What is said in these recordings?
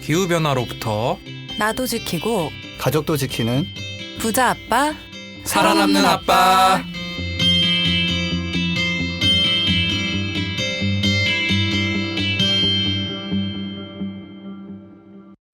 기후변화로부터 나도 지키고 가족도 지키는 부자 아빠 살아남는 아빠.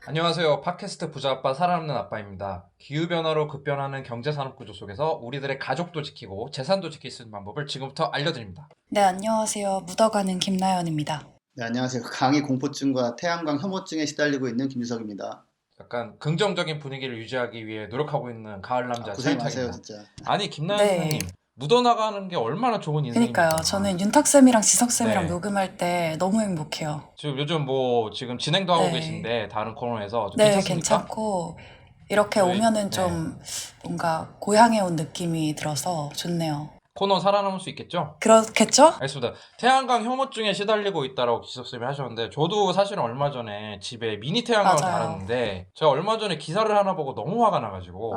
안녕하세요. 팟캐스트 부자 아빠 살아남는 아빠입니다. 기후변화로 급변하는 경제산업구조 속에서 우리들의 가족도 지키고 재산도 지킬 수 있는 방법을 지금부터 알려드립니다. 네, 안녕하세요. 묻어가는 김나연입니다. 네, 안녕하세요. 강의 공포증과 태양광 혐오증에 시달리고 있는 김유석입니다. 약간 긍정적인 분위기를 유지하기 위해 노력하고 있는 가을 남자 고생 마세요, 차일탁입니다. 진짜. 아니 김나연 네. 선생님, 묻어나가는 게 얼마나 좋은 인생입니까? 그러니까요. 저는 윤탁쌤이랑 지석쌤이랑 네. 녹음할 때 너무 행복해요. 지금 요즘 지금 진행도 하고 네. 계신데 다른 코너에서 좀 네, 괜찮습니까? 괜찮고 이렇게 저희- 오면은 좀 뭔가 고향에 온 느낌이 들어서 좋네요. 코너 살아남을 수 있겠죠? 그렇겠죠? 알겠습니다. 태양광 혐오증에 시달리고 있다라고 지석쌤이 하셨는데 저도 사실은 얼마 전에 집에 미니 태양광을 맞아요. 달았는데 제가 얼마 전에 기사를 하나 보고 너무 화가 나가지고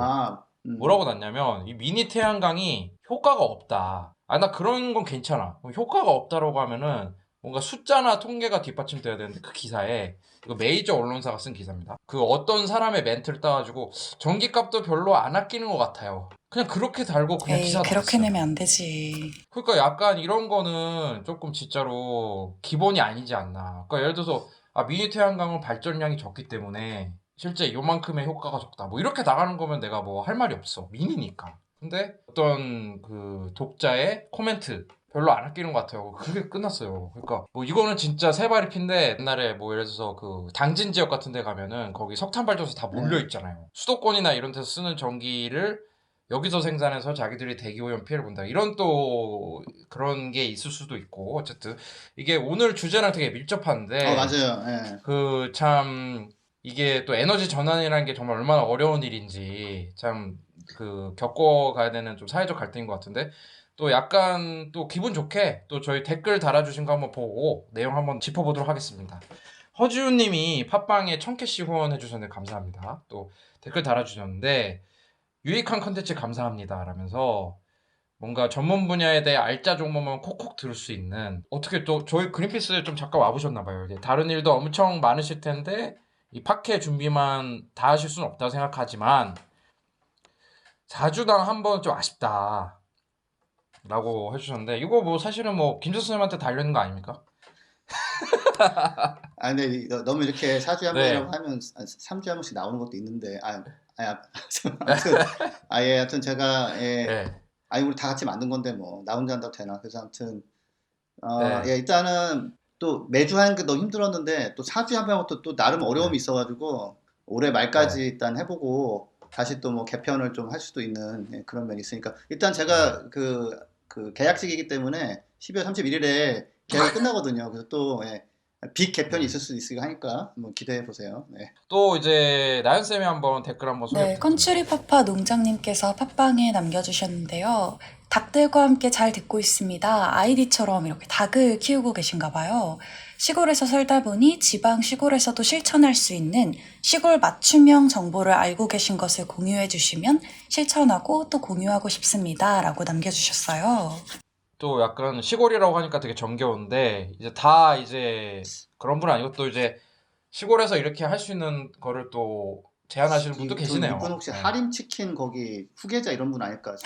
뭐라고 났냐면 이 미니 태양광이 효과가 없다. 나 그런 건 괜찮아. 효과가 없다라고 하면은 뭔가 숫자나 통계가 뒷받침돼야 되는데 그 기사에 이거 메이저 언론사가 쓴 기사입니다. 그 어떤 사람의 멘트를 따가지고 전기값도 별로 안 아끼는 것 같아요. 그냥 그렇게 달고 그냥 에이, 기사 그렇게 달았어요. 내면 안 되지. 그러니까 약간 이런 거는 조금 진짜로 기본이 아니지 않나. 그러니까 예를 들어서 미니 태양광은 발전량이 적기 때문에 실제 요만큼의 효과가 적다. 뭐 이렇게 나가는 거면 내가 뭐 할 말이 없어. 미니니까. 근데 어떤 그 독자의 코멘트 별로 안 아끼는 것 같아요. 그게 끝났어요. 그러니까 뭐 이거는 진짜 새발이 핀데 옛날에 뭐 예를 들어서 그 당진 지역 같은 데 가면은 거기 석탄 발전소 다 몰려 있잖아요. 수도권이나 이런 데서 쓰는 전기를 여기서 생산해서 자기들이 대기오염 피해를 본다. 이런 또 그런 게 있을 수도 있고 어쨌든 이게 오늘 주제랑 되게 밀접한데 맞아요. 예. 그 참 이게 또 에너지 전환이라는 게 정말 얼마나 어려운 일인지 참 그 겪어가야 되는 좀 사회적 갈등인 것 같은데 또 약간 또 기분 좋게 또 저희 댓글 달아주신 거 한번 보고 내용 한번 짚어보도록 하겠습니다. 허지훈님이 팟빵에 1000개씩 후원해 주셨는데 감사합니다. 또 댓글 달아주셨는데 유익한 컨텐츠 감사합니다 라면서 뭔가 전문 분야에 대해 알짜 정보만 콕콕 들을 수 있는 어떻게 또 저희 그린피스 좀 잠깐 와보셨나봐요. 다른 일도 엄청 많으실 텐데 이 팟캐 준비만 다 하실 수는 없다고 생각하지만 4주당 한 번 좀 아쉽다 라고 해주셨는데 이거 뭐 사실은 뭐 김조 선생님한테 달려있는 거 아닙니까? 근데 너무 이렇게 4주에 한 네. 번이라고 하면 3주에 한 번씩 나오는 것도 있는데 하여튼 제가 네. 우리 다 같이 만든 건데 뭐 나 혼자 한다고 되나. 그래서 아무튼 네. 일단은 또 매주 하는 게 너무 힘들었는데 또 4주에 한 번 하면 또 나름 어려움이 있어가지고 올해 말까지 일단 해보고 다시 또 뭐 개편을 좀 할 수도 있는 그런 면이 있으니까 일단 제가 그 계약직이기 때문에 12월 31일에 계약이 끝나거든요. 그래서 또 빅 개편이 있을 수도 있으니까 하니까 한번 기대해 보세요. 네. 또 이제 나연쌤이 한번 댓글 한번 소개 네, 부탁드립니다. 컨츄리파파 농장님께서 팟빵에 남겨주셨는데요. 닭들과 함께 잘 듣고 있습니다. 아이디처럼 이렇게 닭을 키우고 계신가 봐요. 시골에서 살다 보니 지방 시골에서도 실천할 수 있는 시골 맞춤형 정보를 알고 계신 것을 공유해 주시면 실천하고 또 공유하고 싶습니다. 라고 남겨주셨어요. 또 약간 시골이라고 하니까 되게 정겨운데 이제 다 이제 그런 분 아니고 또 이제 시골에서 이렇게 할 수 있는 거를 또 제안하시는 분도 계시네요. 이분 혹시 네. 하림치킨 거기 후계자 이런 분 아닐까?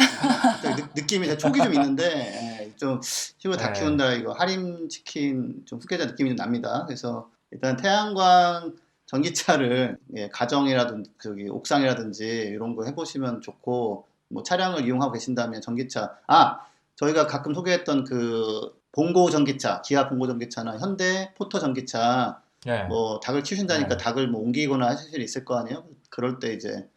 느낌이 촉이 좀 있는데 좀 시골 다 네. 키운다 이거 하림치킨 좀 후계자 느낌이 좀 납니다. 그래서 일단 태양광 전기차를 가정이라든지 저기 옥상이라든지 이런 거 해보시면 좋고 뭐 차량을 이용하고 계신다면 전기차 저희가 가끔 소개했던 그 봉고 전기차, 기아 봉고 전기차나 현대 포터 전기차 네. 뭐 닭을 키우신다니까 네. 닭을 뭐 옮기거나 하실 일 있을 거 아니에요? 그럴 때 이제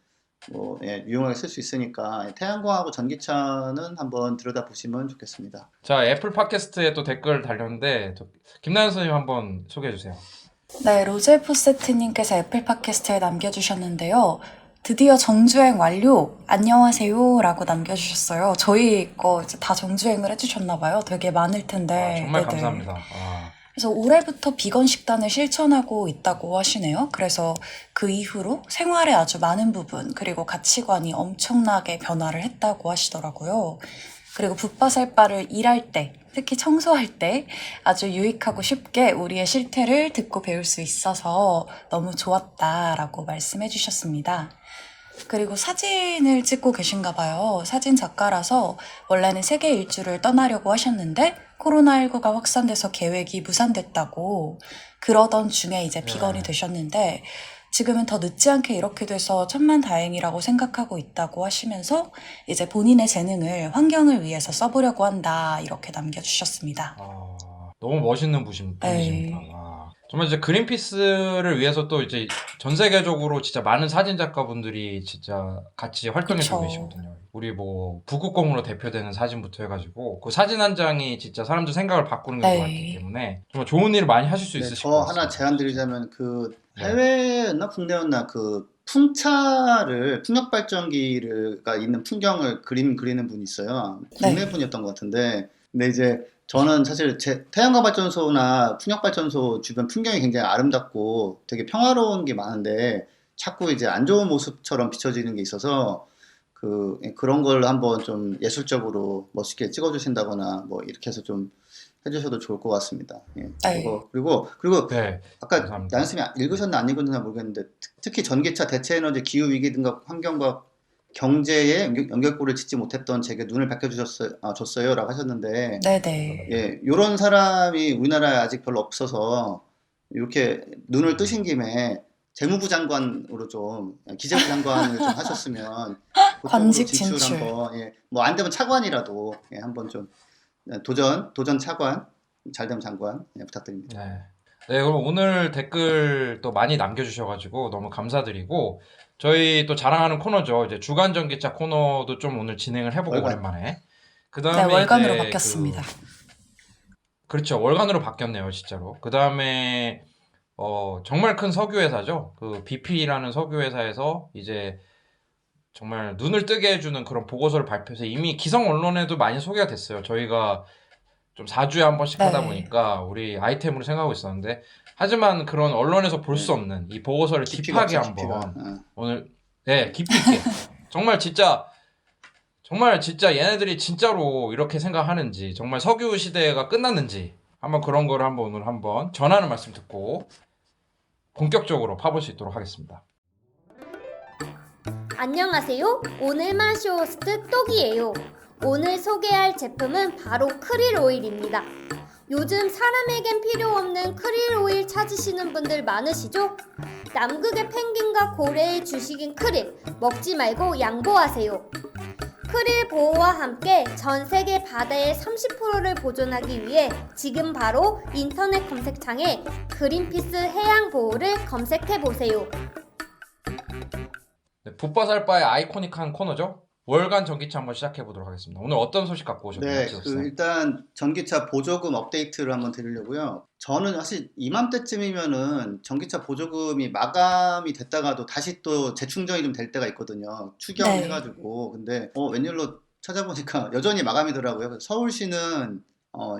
뭐 유용하게 쓸 수 있으니까 태양광하고 전기차는 한번 들여다보시면 좋겠습니다. 자, 애플 팟캐스트에 또 댓글 달렸는데 김나연 선생님 한번 소개해 주세요. 네, 로제포세트님께서 애플 팟캐스트에 남겨주셨는데요. 드디어 정주행 완료! 안녕하세요! 라고 남겨주셨어요. 저희 거 이제 다 정주행을 해주셨나봐요. 되게 많을 텐데. 정말 네네. 감사합니다. 그래서 올해부터 비건 식단을 실천하고 있다고 하시네요. 그래서 그 이후로 생활의 아주 많은 부분, 그리고 가치관이 엄청나게 변화를 했다고 하시더라고요. 그리고 붓바살바를 일할 때, 특히 청소할 때 아주 유익하고 쉽게 우리의 실태를 듣고 배울 수 있어서 너무 좋았다라고 말씀해 주셨습니다. 그리고 사진을 찍고 계신가 봐요. 사진 작가라서 원래는 세계 일주를 떠나려고 하셨는데 코로나19가 확산돼서 계획이 무산됐다고 그러던 중에 이제 비건이 되셨는데 지금은 더 늦지 않게 이렇게 돼서 천만다행이라고 생각하고 있다고 하시면서 이제 본인의 재능을 환경을 위해서 써보려고 한다 이렇게 남겨주셨습니다. 너무 멋있는 분이십니다. 정말 이제 그린피스를 위해서 또 이제 전 세계적으로 진짜 많은 사진 작가분들이 진짜 같이 활동해주고 계시거든요. 우리 뭐 북극곰으로 대표되는 사진부터 해가지고 그 사진 한 장이 진짜 사람들 생각을 바꾸는 게 많기 때문에 정말 좋은 일을 많이 하실 수 있으실 것 저 같습니다. 하나 제안 드리자면 그 해외였나 국내였나 그 풍차를 풍력 발전기가 있는 풍경을 그리는 분이 있어요. 국내 분이었던 것 같은데 근데 이제 저는 사실 태양광 발전소나 풍력 발전소 주변 풍경이 굉장히 아름답고 되게 평화로운 게 많은데 자꾸 이제 안 좋은 모습처럼 비춰지는 게 있어서 그런 걸 한번 좀 예술적으로 멋있게 찍어주신다거나 뭐 이렇게 해서 좀 해주셔도 좋을 것 같습니다. 그리고 아까 감사합니다. 나연쌤이 읽으셨나 안 읽으셨나 모르겠는데 특히 전기차, 대체에너지, 기후 위기 등과 환경과 경제에 연결고리를 짓지 못했던 제게 눈을 밝혀줬어요라고 하셨는데, 이런 사람이 우리나라에 아직 별로 없어서 이렇게 눈을 뜨신 김에 재무부 장관으로 좀 기재부 장관을 좀 하셨으면 관직 진출 진출. 한번 뭐 안 되면 차관이라도 한번 좀 도전 차관 잘 되면 장관 부탁드립니다. 네, 그럼 오늘 댓글 또 많이 남겨주셔가지고 너무 감사드리고 저희 또 자랑하는 코너죠. 이제 주간 전기차 코너도 좀 오늘 진행을 해보고 오랜만에. 그다음에 월간으로 이제 바뀌었습니다. 그렇죠. 월간으로 바뀌었네요, 진짜로. 그다음에 정말 큰 석유 회사죠. 그 BP라는 석유 회사에서 이제 정말 눈을 뜨게 해주는 그런 보고서를 발표해서 이미 기성 언론에도 많이 소개가 됐어요. 저희가 좀 4주에 한 번씩 하다 보니까 우리 아이템으로 생각하고 있었는데 하지만 그런 언론에서 볼 수 없는 이 보고서를 딥하게 한번 오늘 깊이 있게 정말 진짜 얘네들이 진짜로 이렇게 생각하는지 정말 석유 시대가 끝났는지 한번 그런 거를 오늘 한번 전하는 말씀 듣고 본격적으로 파볼 수 있도록 하겠습니다. 안녕하세요. 오늘만 쇼호스트 똑이에요. 오늘 소개할 제품은 바로 크릴 오일입니다. 요즘 사람에겐 필요 없는 크릴 오일 찾으시는 분들 많으시죠? 남극의 펭귄과 고래의 주식인 크릴, 먹지 말고 양보하세요. 크릴 보호와 함께 전 세계 바다의 30%를 보존하기 위해 지금 바로 인터넷 검색창에 그린피스 해양 보호를 검색해보세요. 붓바살바의 아이코닉한 코너죠. 월간 전기차 한번 시작해 보도록 하겠습니다. 오늘 어떤 소식 갖고 오셨나요? 일단 전기차 보조금 업데이트를 한번 드리려고요. 저는 사실 이맘때쯤이면은 전기차 보조금이 마감이 됐다가도 다시 또 재충전이 좀 될 때가 있거든요. 추경해가지고. 근데 웬일로 찾아보니까 여전히 마감이더라고요. 그래서 서울시는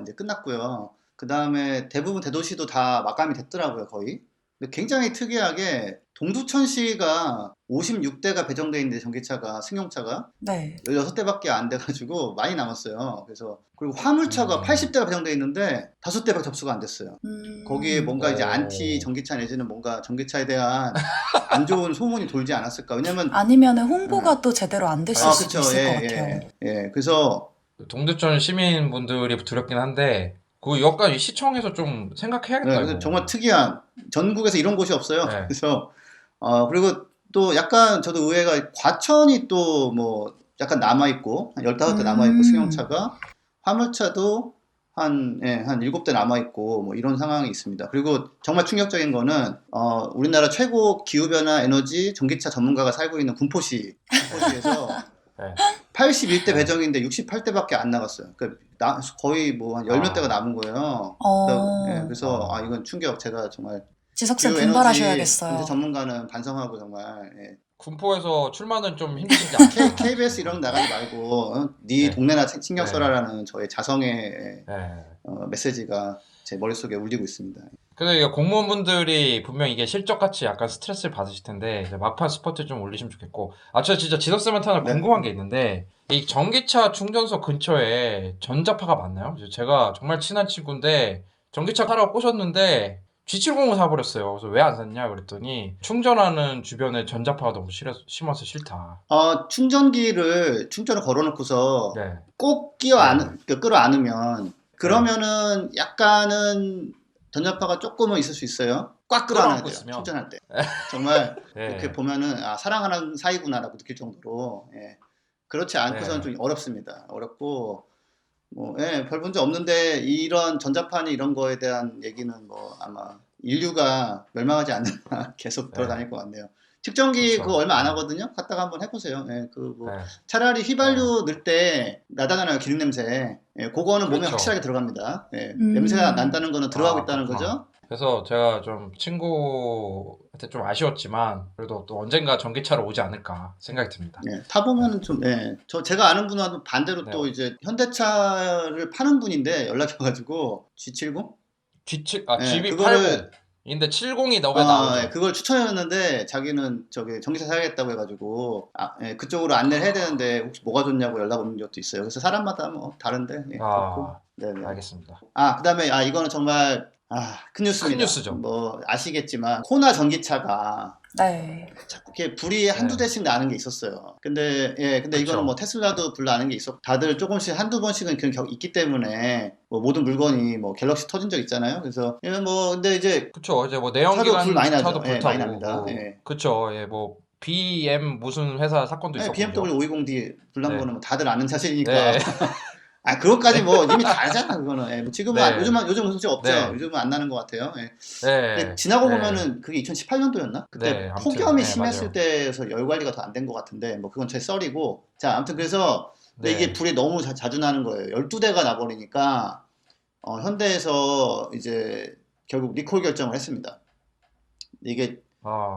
이제 끝났고요. 그 다음에 대부분 대도시도 다 마감이 됐더라고요, 거의. 근데 굉장히 특이하게 동두천시가 56대가 배정돼 있는데 전기차가 승용차가 16대밖에 안 돼가지고 많이 남았어요. 그리고 화물차가 80대가 배정돼 있는데 5대밖에 접수가 안 됐어요. 거기에 뭔가 이제 안티 전기차 내지는 뭔가 전기차에 대한 안 좋은 소문이 돌지 않았을까? 왜냐면 아니면은 홍보가 또 제대로 안 됐을 수도 있을 것 같아요. 그래서 동두천 시민분들이 두렵긴 한데 그 약간 이 시청에서 좀 생각해야겠다. 그래서 정말 특이한 전국에서 이런 곳이 없어요. 그래서 그리고 또 약간 저도 의외가 과천이 또 뭐 약간 남아있고 한 15대 남아있고 승용차가 화물차도 한 7대 남아있고 뭐 이런 상황이 있습니다. 그리고 정말 충격적인 거는 우리나라 최고 기후변화 에너지 전기차 전문가가 살고 있는 군포시에서 81대 배정인데 68대밖에 안 나갔어요. 그러니까 거의 뭐 한 10몇 대가 남은 거예요. 그래서 이건 충격. 제가 정말 지석쌤 분발하셔야겠어요. 에너지 전문가는 반성하고 정말 군포에서 출마는 좀 힘드시지 않나요? KBS 이런 데 나가지 말고 네 동네나 신경 써라라는 저의 자성의 메시지가 제 머릿속에 울리고 있습니다. 근데 이게 공무원분들이 분명 이게 실적같이 약간 스트레스를 받으실 텐데 이제 막판 스포트 좀 올리시면 좋겠고 저 진짜 지덕쌤한테 하나 네. 궁금한 게 있는데 이 전기차 충전소 근처에 전자파가 많나요? 제가 정말 친한 친구인데 전기차 사라고 꼬셨는데 G70을 사버렸어요. 그래서 왜 안 샀냐 그랬더니 충전하는 주변에 전자파가 너무 심해서 싫다. 충전을 걸어놓고서 네. 꼭 끌어안으면 그러면은 약간은 전자파가 조금은 있을 수 있어요. 꽉 끌어안아야 끌어안고 돼요. 있으면. 충전할 때. 정말 네. 이렇게 보면은 사랑하는 사이구나라고 느낄 정도로 그렇지 않고서는 네. 좀 어렵습니다. 어렵고 별 문제 없는데 이런 전자파니 이런 거에 대한 얘기는 뭐 아마 인류가 멸망하지 않는 한 계속 네. 돌아다닐 것 같네요. 측정기 그렇죠. 그거 얼마 안 하거든요. 갔다가 한번 해보세요. 네. 차라리 휘발유 넣을 때 나다잖아요. 기름 냄새. 그거는 몸에 그렇죠. 확실하게 들어갑니다. 냄새가 난다는 거는 들어가고 있다는 그렇구나. 거죠. 그래서 제가 좀 친구한테 좀 아쉬웠지만 그래도 또 언젠가 전기차로 오지 않을까 생각이 듭니다. 타보면은 좀, 제가 아는 분하고 반대로 네. 또 이제 현대차를 파는 분인데 연락이 와가지고 G70? GB80인데 70이 너왜 나오죠? 그걸 추천했는데 자기는 저기 전기차 사야겠다고 해가지고 그쪽으로 안내를 해야 되는데 혹시 뭐가 좋냐고 연락 오는 것도 있어요. 그래서 사람마다 뭐 다른데 그렇고. 네네. 알겠습니다. 그다음에 이거는 정말 큰 뉴스입니다. 큰 뉴스죠. 뭐 아시겠지만 코나 전기차가 네. 이렇게 불이 한두 대씩 나는 게 있었어요. 근데 그쵸. 이거는 뭐 테슬라도 불 나는 게 있었고 다들 조금씩 한두 번씩은 그런 격 있기 때문에 뭐 모든 물건이 뭐 갤럭시 터진 적 있잖아요. 그래서 근데 이제 그쵸. 이제 뭐 차도 불 많이 내연기관 나죠. 차도 많이 불타고 납니다. 그쵸. 뭐 BM 무슨 회사 사건도 있었고. BMW 520D 불난 네. 거는 뭐 다들 아는 사실이니까. 네. 그것까지 뭐 이미 다 알잖아 그거는. 뭐 지금은 네. 요즘 솔직히 없죠. 네. 요즘은 안 나는 것 같아요. 네. 근데 지나고 네. 보면은 그게 2018년도였나? 그때 네, 아무튼, 폭염이 네, 심했을 맞아요. 때에서 열 관리가 더 안 된 것 같은데 뭐 그건 제 썰이고. 자, 아무튼 그래서 근데 네. 이게 불이 너무 자주 나는 거예요. 12대가 나버리니까 현대에서 이제 결국 리콜 결정을 했습니다. 이게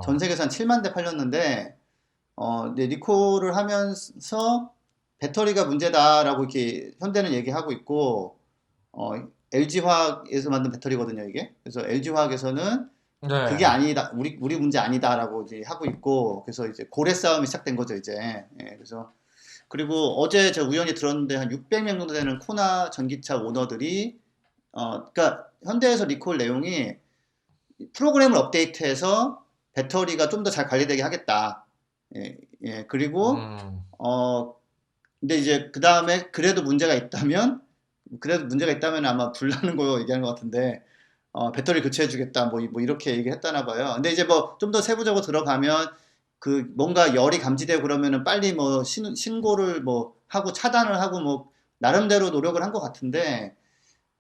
전 세계에서 한 7만 대 팔렸는데 근데 리콜을 하면서 배터리가 문제다라고 이렇게 현대는 얘기하고 있고 LG화학에서 만든 배터리거든요, 이게. 그래서 LG화학에서는 네. 그게 아니다, 우리 문제 아니다라고 이제 하고 있고, 그래서 이제 고래 싸움이 시작된 거죠, 이제. 그래서 그리고 어제 제가 우연히 들었는데 한 600명 정도 되는 코나 전기차 오너들이 그러니까 현대에서 리콜 내용이 프로그램을 업데이트해서 배터리가 좀 더 잘 관리되게 하겠다. 그리고 근데 이제 그 다음에 그래도 문제가 있다면 아마 불나는 거 얘기하는 것 같은데 배터리 교체해주겠다 뭐 이렇게 얘기했다나 봐요. 근데 이제 뭐 좀 더 세부적으로 들어가면 그 뭔가 열이 감지되고 그러면은 빨리 뭐 신고를 뭐 하고 차단을 하고 뭐 나름대로 노력을 한 것 같은데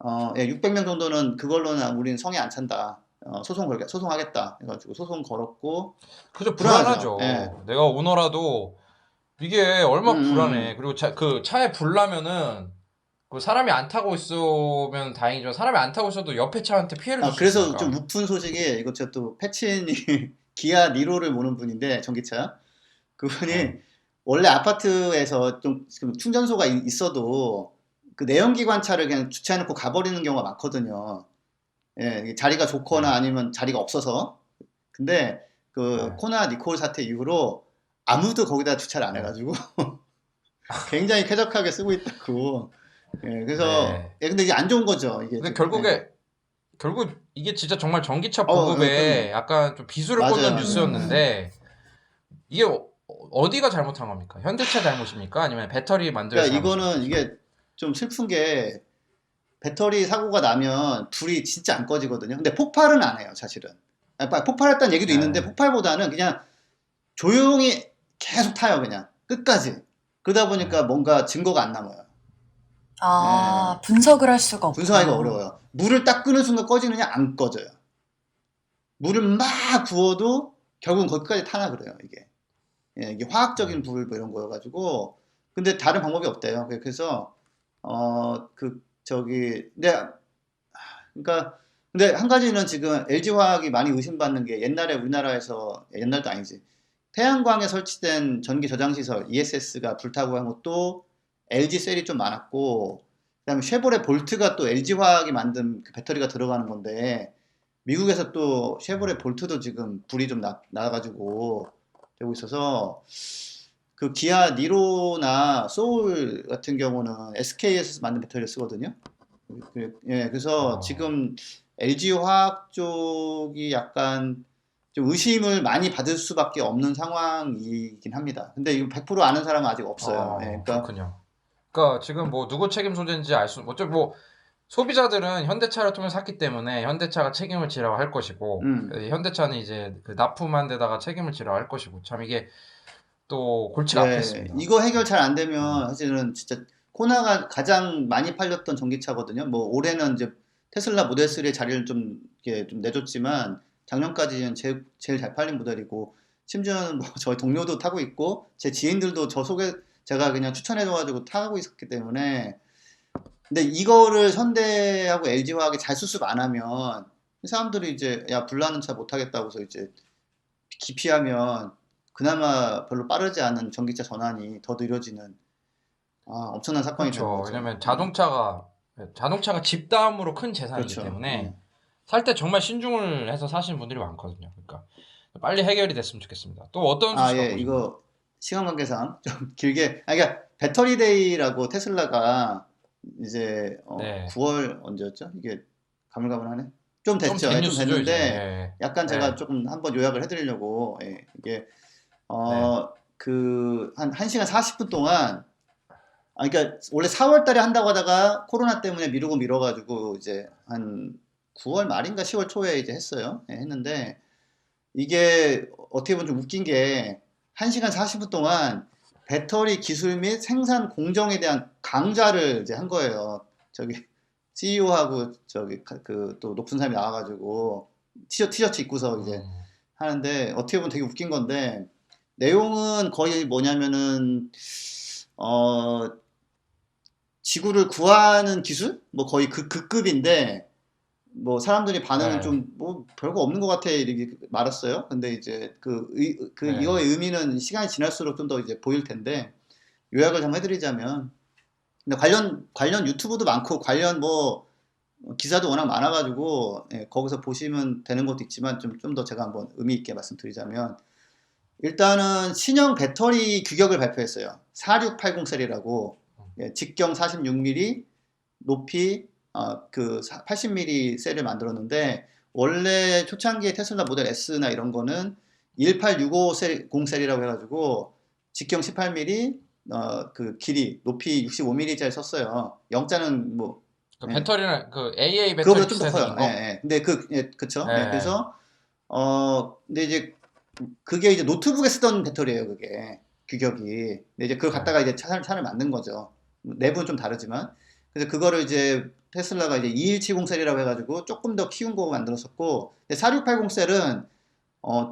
600명 정도는 그걸로는 우리는 성에 안 찬다. 소송하겠다 해가지고 소송 걸었고. 그죠, 불안하죠. 불안하죠. 내가 오너라도 이게 얼마나 불안해. 그리고 그 차에 불 나면은 그 사람이 안 타고 있으면 다행이지만 사람이 안 타고 있어도 옆에 차한테 피해를 줄 수 그래서 있으니까. 좀 우픈 소식이 이거 제가 또 패친이 기아 니로를 모는 분인데 전기차 그분이 원래 아파트에서 좀 충전소가 있어도 그 내연기관차를 그냥 주차해놓고 가버리는 경우가 많거든요. 자리가 좋거나 아니면 자리가 없어서. 근데 그 코나 니콜 사태 이후로 아무도 거기다 주차를 안 해가지고 굉장히 쾌적하게 쓰고 있다고. 그래서 근데 이게 안 좋은 거죠. 이게. 근데 결국 이게 진짜 정말 전기차 보급에 약간 좀 비수를 꽂는 뉴스였는데 이게 어디가 잘못한 겁니까? 현대차 잘못입니까? 아니면 배터리 만드는 그러니까 이거는 이게 좀 슬픈 게 배터리 사고가 나면 불이 진짜 안 꺼지거든요. 근데 폭발은 안 해요, 사실은. 폭발했다는 얘기도 있는데 폭발보다는 그냥 조용히 계속 타요, 그냥 끝까지. 그러다 보니까 뭔가 증거가 안 남아요. 분석을 할 수가 없고. 분석하기가 어려워요. 물을 딱 끄는 순간 꺼지느냐 안 꺼져요. 물을 막 부어도 결국은 거기까지 타나 그래요, 이게. 이게 화학적인 불 뭐 이런 거여가지고. 근데 다른 방법이 없대요. 그래서 근데 한 가지는 지금 LG화학이 많이 의심받는 게 옛날에 우리나라에서 옛날도 아니지. 태양광에 설치된 전기 저장 시설 ESS가 불타고 한 것도 LG 셀이 좀 많았고, 그다음에 쉐보레 볼트가 또 LG화학이 만든 그 배터리가 들어가는 건데 미국에서 또 쉐보레 볼트도 지금 불이 좀 나가지고 되고 있어서 그 기아 니로나 소울 같은 경우는 SK에서 만든 배터리를 쓰거든요. 예, 그래서 지금 LG 화학 쪽이 약간 좀 의심을 많이 받을 수밖에 없는 상황이긴 합니다. 근데 이거 100% 아는 사람은 아직 없어요. 예, 그러니까 그렇군요. 그러니까 지금 뭐 누구 책임 소재인지 알 수, 어차피 뭐 소비자들은 현대차를 통해서 샀기 때문에 현대차가 책임을 지라고 할 것이고, 현대차는 이제 그 납품한 데다가 책임을 지라고 할 것이고, 참 이게 또 골치가 예, 아팠습니다. 이거 해결 잘 안 되면 사실은 진짜 코나가 가장 많이 팔렸던 전기차거든요. 뭐 올해는 이제 테슬라 모델 3의 자리를 좀 이렇게 좀 내줬지만 작년까지는 제일 잘 팔린 모델이고 심지어는 뭐 저희 동료도 타고 있고 제 지인들도 제가 그냥 추천해줘가지고 타고 있었기 때문에 근데 이거를 현대하고 LG화학이 잘 수습 안 하면 사람들이 이제 야 불나는 차 못 타겠다고 해서 이제 기피하면 그나마 별로 빠르지 않은 전기차 전환이 더 느려지는 엄청난 사건이 되는 그렇죠. 거죠. 왜냐면 자동차가 집담으로 큰 재산이기 그렇죠. 때문에 살 때 정말 신중을 해서 사시는 분들이 많거든요. 그러니까 빨리 해결이 됐으면 좋겠습니다. 또 어떤 소식 예, 갖고 오셨나요? 이거 시간 관계상 좀 길게 그러니까 배터리 데이라고 테슬라가 이제 네. 9월 언제였죠? 이게 가물가물하네. 좀 됐죠. 된 좀 뉴스죠, 됐는데 이제. 약간 제가 네. 조금 한번 요약을 해드리려고 이게 네. 그 한 1시간 40분 동안 그러니까 원래 4월 달에 한다고 하다가 코로나 때문에 미뤄가지고 이제 한 9월 말인가 10월 초에 이제 했어요. 했는데 이게 어떻게 보면 좀 웃긴 게 1시간 40분 동안 배터리 기술 및 생산 공정에 대한 강좌를 이제 한 거예요. 저기 CEO하고 저기 그 또 높은 사람이 나와가지고 티셔츠 입고서 이제 하는데 어떻게 보면 되게 웃긴 건데 내용은 거의 뭐냐면은 지구를 구하는 기술? 뭐 거의 그 급인데 뭐 사람들이 반응은 네. 좀 뭐 별거 없는 것 같아 이렇게 말았어요. 근데 이제 네. 이거의 의미는 시간이 지날수록 좀 더 이제 보일 텐데 요약을 좀 해드리자면 근데 관련 유튜브도 많고 관련 뭐 기사도 워낙 많아가지고 거기서 보시면 되는 것도 있지만 좀 더 제가 한번 의미 있게 말씀드리자면 일단은 신형 배터리 규격을 발표했어요. 4680 셀이라고 직경 46mm, 높이 그 80mm 셀을 만들었는데 원래 초창기에 테슬라 모델 S나 이런 거는 1865 셀이라고 해가지고 직경 18mm, 그 길이 높이 65mm짜리 썼어요. 영자는 뭐 그 배터리는 그 AA 배터리 그거보다 좀 더 비슷한 커요. 생긴 거? 근데 그쵸. 네. 그래서 근데 이제 그게 이제 노트북에 쓰던 배터리예요. 그게 규격이. 근데 이제 그걸 갖다가 이제 차를 만든 거죠. 내부는 좀 다르지만. 그래서 그거를 이제 테슬라가 이제 2170 셀이라고 해가지고 조금 더 키운 거 만들었었고 4680 셀은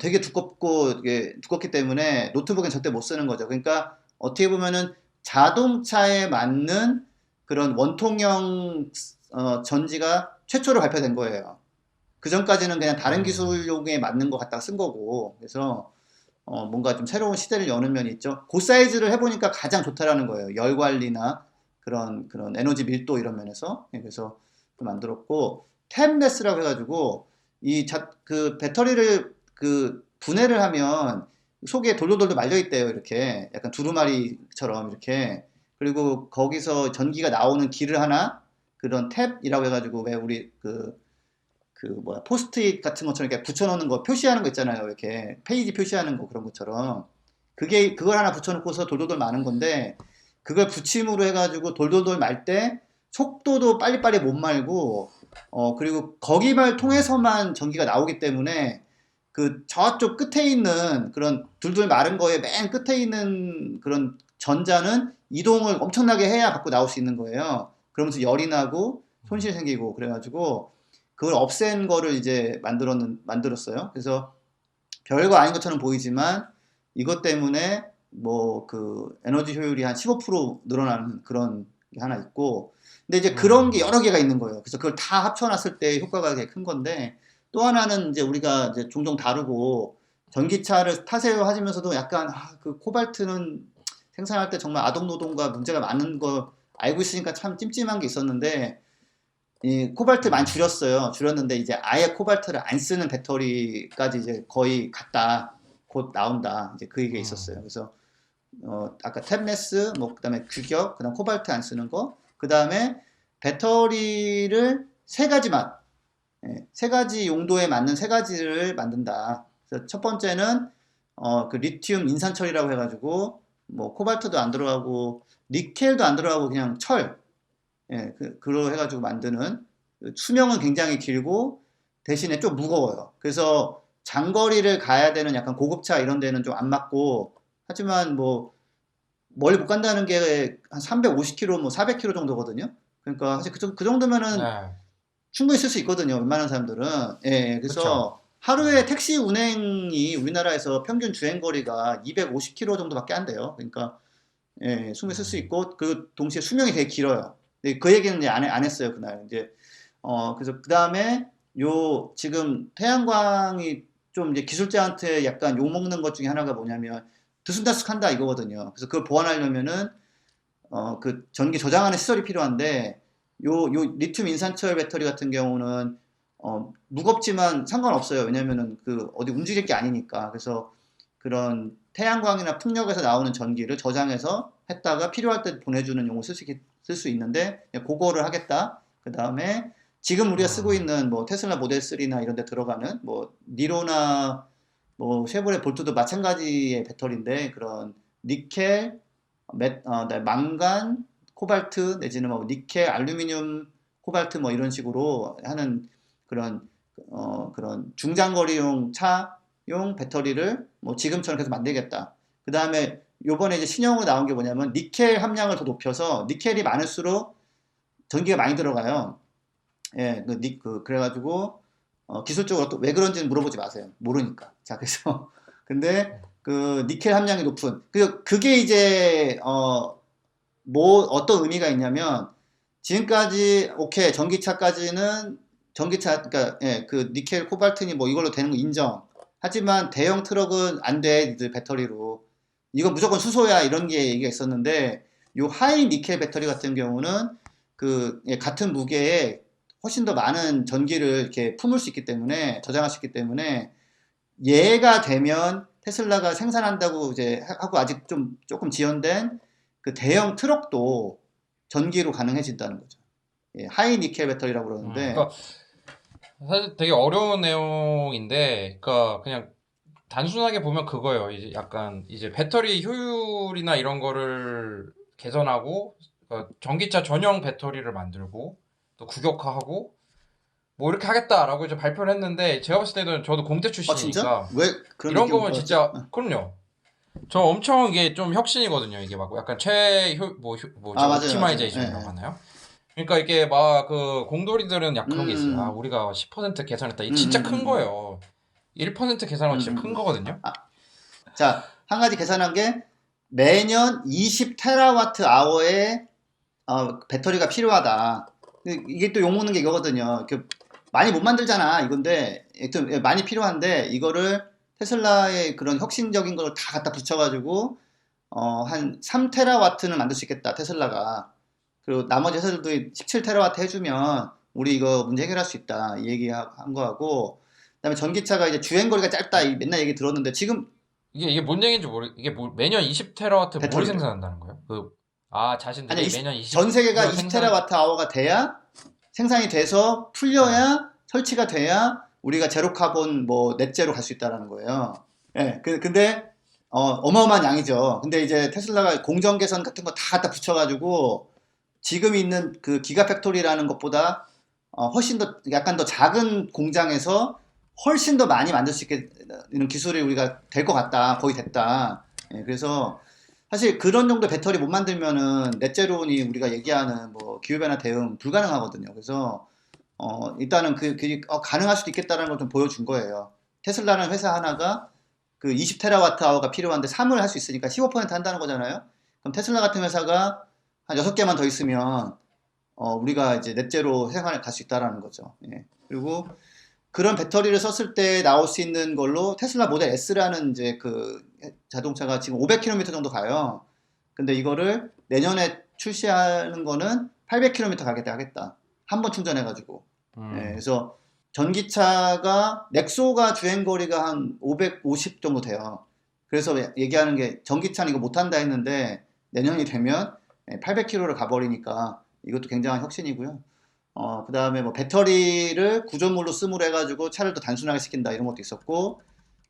되게 두껍기 때문에 노트북엔 절대 못 쓰는 거죠. 그러니까 어떻게 보면은 자동차에 맞는 그런 원통형 전지가 최초로 발표된 거예요. 그 전까지는 그냥 다른 기술용에 맞는 거 갖다가 쓴 거고 그래서 뭔가 좀 새로운 시대를 여는 면이 있죠. 그 사이즈를 해보니까 가장 좋다라는 거예요. 열 관리나 그런 에너지 밀도 이런 면에서 그래서 만들었고 탭레스라고 해가지고 그 배터리를 그 분해를 하면 속에 돌돌돌 말려 있대요. 이렇게 약간 두루마리처럼 이렇게 그리고 거기서 전기가 나오는 길을 하나 그런 탭이라고 해가지고 왜 우리 뭐야 포스트잇 같은 것처럼 이렇게 붙여놓는 거 표시하는 거 있잖아요. 이렇게 페이지 표시하는 거 그런 것처럼 그걸 하나 붙여놓고서 돌돌돌 마는 건데 그걸 붙임으로 해가지고 돌돌돌 말 때 속도도 빨리빨리 못 말고 그리고 거기만 통해서만 전기가 나오기 때문에 그 저쪽 끝에 있는 그런 둘둘 마른 거에 맨 끝에 있는 그런 전자는 이동을 엄청나게 해야 밖으로 나올 수 있는 거예요. 그러면서 열이 나고 손실 생기고 그래가지고 그걸 없앤 거를 이제 만들었어요. 그래서 별거 아닌 것처럼 보이지만 이것 때문에 뭐 그 에너지 효율이 한 15% 늘어나는 그런 게 하나 있고 근데 이제 그런 게 여러 개가 있는 거예요. 그래서 그걸 다 합쳐놨을 때 효과가 되게 큰 건데 또 하나는 이제 우리가 이제 종종 다루고 전기차를 타세요 하시면서도 약간 그 코발트는 생산할 때 정말 아동노동과 문제가 많은 거 알고 있으니까 참 찜찜한 게 있었는데 이 코발트 많이 줄였어요. 줄였는데 이제 아예 코발트를 안 쓰는 배터리까지 이제 거의 갔다. 곧 나온다. 이제 그 얘기가 있었어요. 그래서 아까 탭레스, 뭐 그다음에 규격, 그다음 코발트 안 쓰는 거, 그다음에 배터리를 세 가지만, 세 가지 용도에 맞는 세 가지를 만든다. 그래서 첫 번째는 그 리튬 인산철이라고 해가지고 뭐 코발트도 안 들어가고 니켈도 안 들어가고 그냥 철, 그로 해가지고 만드는, 수명은 굉장히 길고 대신에 좀 무거워요. 그래서 장거리를 가야 되는 약간 고급차 이런 데는 좀 안 맞고, 하지만 뭐 멀리 못 간다는 게 한 350km, 뭐 400km 정도거든요. 그러니까 사실 그 정도면은 네. 충분히 쓸 수 있거든요. 웬만한 사람들은. 예, 그쵸. 그래서 하루에 택시 운행이 우리나라에서 평균 주행 거리가 250km 정도밖에 안 돼요. 그러니까 충분히 쓸 수 있고, 그 동시에 수명이 되게 길어요. 근데 그 얘기는 이제 안 했어요, 그날. 이제 그래서 그 다음에 지금 태양광이 좀 이제 기술자한테 약간 욕먹는 것 중에 하나가 뭐냐면 들쑥날쑥한다 이거거든요. 그래서 그걸 보완하려면은 그 전기 저장하는 시설이 필요한데, 요 리튬 인산철 배터리 같은 경우는 무겁지만 상관없어요. 왜냐면은 그 어디 움직일 게 아니니까. 그래서 그런 태양광이나 풍력에서 나오는 전기를 저장해서 했다가 필요할 때 보내주는 용으로 쓸 수 있는데, 그거를 하겠다. 그 다음에 지금 우리가 쓰고 있는 뭐 테슬라 모델 3나 이런 데 들어가는 뭐 니로나 뭐 쉐보레 볼트도 마찬가지의 배터리인데, 그런 니켈, 망간, 코발트 내지는 뭐 니켈, 알루미늄, 코발트 뭐 이런 식으로 하는 그런 그런 중장거리용 차용 배터리를 뭐 지금처럼 계속 만들겠다. 그 다음에 요번에 이제 신형으로 나온 게 뭐냐면 니켈 함량을 더 높여서, 니켈이 많을수록 전기가 많이 들어가요. 그래가지고 기술적으로 또 왜 그런지는 물어보지 마세요. 모르니까. 자, 그래서 근데 그 니켈 함량이 높은, 그게 이제 뭐 어떤 의미가 있냐면, 지금까지 오케이 전기차까지는 그러니까 그 니켈 코발트니 뭐 이걸로 되는 거 인정. 하지만 대형 트럭은 안 돼, 니들 배터리로. 이거 무조건 수소야, 이런 게 얘기가 있었는데, 요 하이 니켈 배터리 같은 경우는 같은 무게에 훨씬 더 많은 전기를 이렇게 품을 수 있기 때문에, 저장할 수 있기 때문에, 얘가 되면 테슬라가 생산한다고 이제 하고 아직 조금 지연된 그 대형 트럭도 전기로 가능해진다는 거죠. 하이 니켈 배터리라고 그러는데, 그러니까 사실 되게 어려운 내용인데, 그러니까 그냥 단순하게 보면 그거예요. 이제 약간 이제 배터리 효율이나 이런 거를 개선하고, 그러니까 전기차 전용 배터리를 만들고 또 국역화하고 뭐 이렇게 하겠다라고 이제 발표를 했는데, 제가 봤을 때는 저도 공대 진짜? 출신이니까 왜 그런 이런 느낌을 거면 받았지? 진짜 그럼요. 저 엄청 이게 좀 혁신이거든요. 이게 막 약간 뭐죠? 맞아요, 옵티마이제이션이라고 맞아요. 하나요? 그러니까 이게 막 그 공돌이들은 약 그런 게 있어요. 아, 음, 우리가 10% 계산했다. 이게 진짜 큰 거예요. 1% 계산하면 진짜 큰 거거든요. 자, 한 가지 계산한 게 매년 20테라와트 아워의 배터리가 필요하다. 이게 또 욕먹는 게 이거거든요. 많이 못 만들잖아, 이건데. 하여튼 많이 필요한데, 이거를 테슬라의 그런 혁신적인 걸 다 갖다 붙여가지고 한 3테라와트는 만들 수 있겠다, 테슬라가. 그리고 나머지 회사들도 17테라와트 해주면 우리 이거 문제 해결할 수 있다, 이 얘기한 거하고, 그다음에 전기차가 이제 주행거리가 짧다, 맨날 얘기 들었는데, 지금 이게 뭔 얘기인지 이게 매년 20테라와트 뭘 배터리를. 생산한다는 거예요? 자신들이 아니야, 매년 20 전 세계가 그거 생산 20테라와트 아워가 돼야, 생산이 돼서 풀려야, 설치가 돼야 우리가 제로 카본 뭐 넷제로 갈 수 있다라는 거예요. 근데 어마어마한 양이죠. 근데 이제 테슬라가 공정 개선 같은 거 다 갖다 붙여가지고 지금 있는 그 기가팩토리라는 것보다 훨씬 더 약간 더 작은 공장에서 훨씬 더 많이 만들 수 있게 되는 기술이 우리가 될 것 같다. 거의 됐다. 그래서 사실 그런 정도 배터리 못 만들면은 넷제로니 우리가 얘기하는 뭐 기후변화 대응 불가능하거든요. 그래서 일단은 가능할 수도 있겠다는 걸 좀 보여준 거예요. 테슬라는 회사 하나가 그 20테라와트 아워가 필요한데 3을 할 수 있으니까 15% 한다는 거잖아요. 그럼 테슬라 같은 회사가 한 6개만 더 있으면 우리가 이제 넷제로 생활에 갈 수 있다라는 거죠. 그리고 그런 배터리를 썼을 때 나올 수 있는 걸로 테슬라 모델 S라는 이제 그 자동차가 지금 500km 정도 가요. 근데 이거를 내년에 출시하는 거는 800km 가게 하겠다. 한 번 충전해가지고. 음. 예, 그래서 전기차가 넥소가 주행거리가 한 550 정도 돼요. 그래서 얘기하는 게 전기차는 이거 못한다 했는데 내년이 되면 800km를 가버리니까 이것도 굉장한 혁신이고요. 그 다음에 뭐 배터리를 구조물로 쓰므로 해가지고 차를 더 단순하게 시킨다 이런 것도 있었고,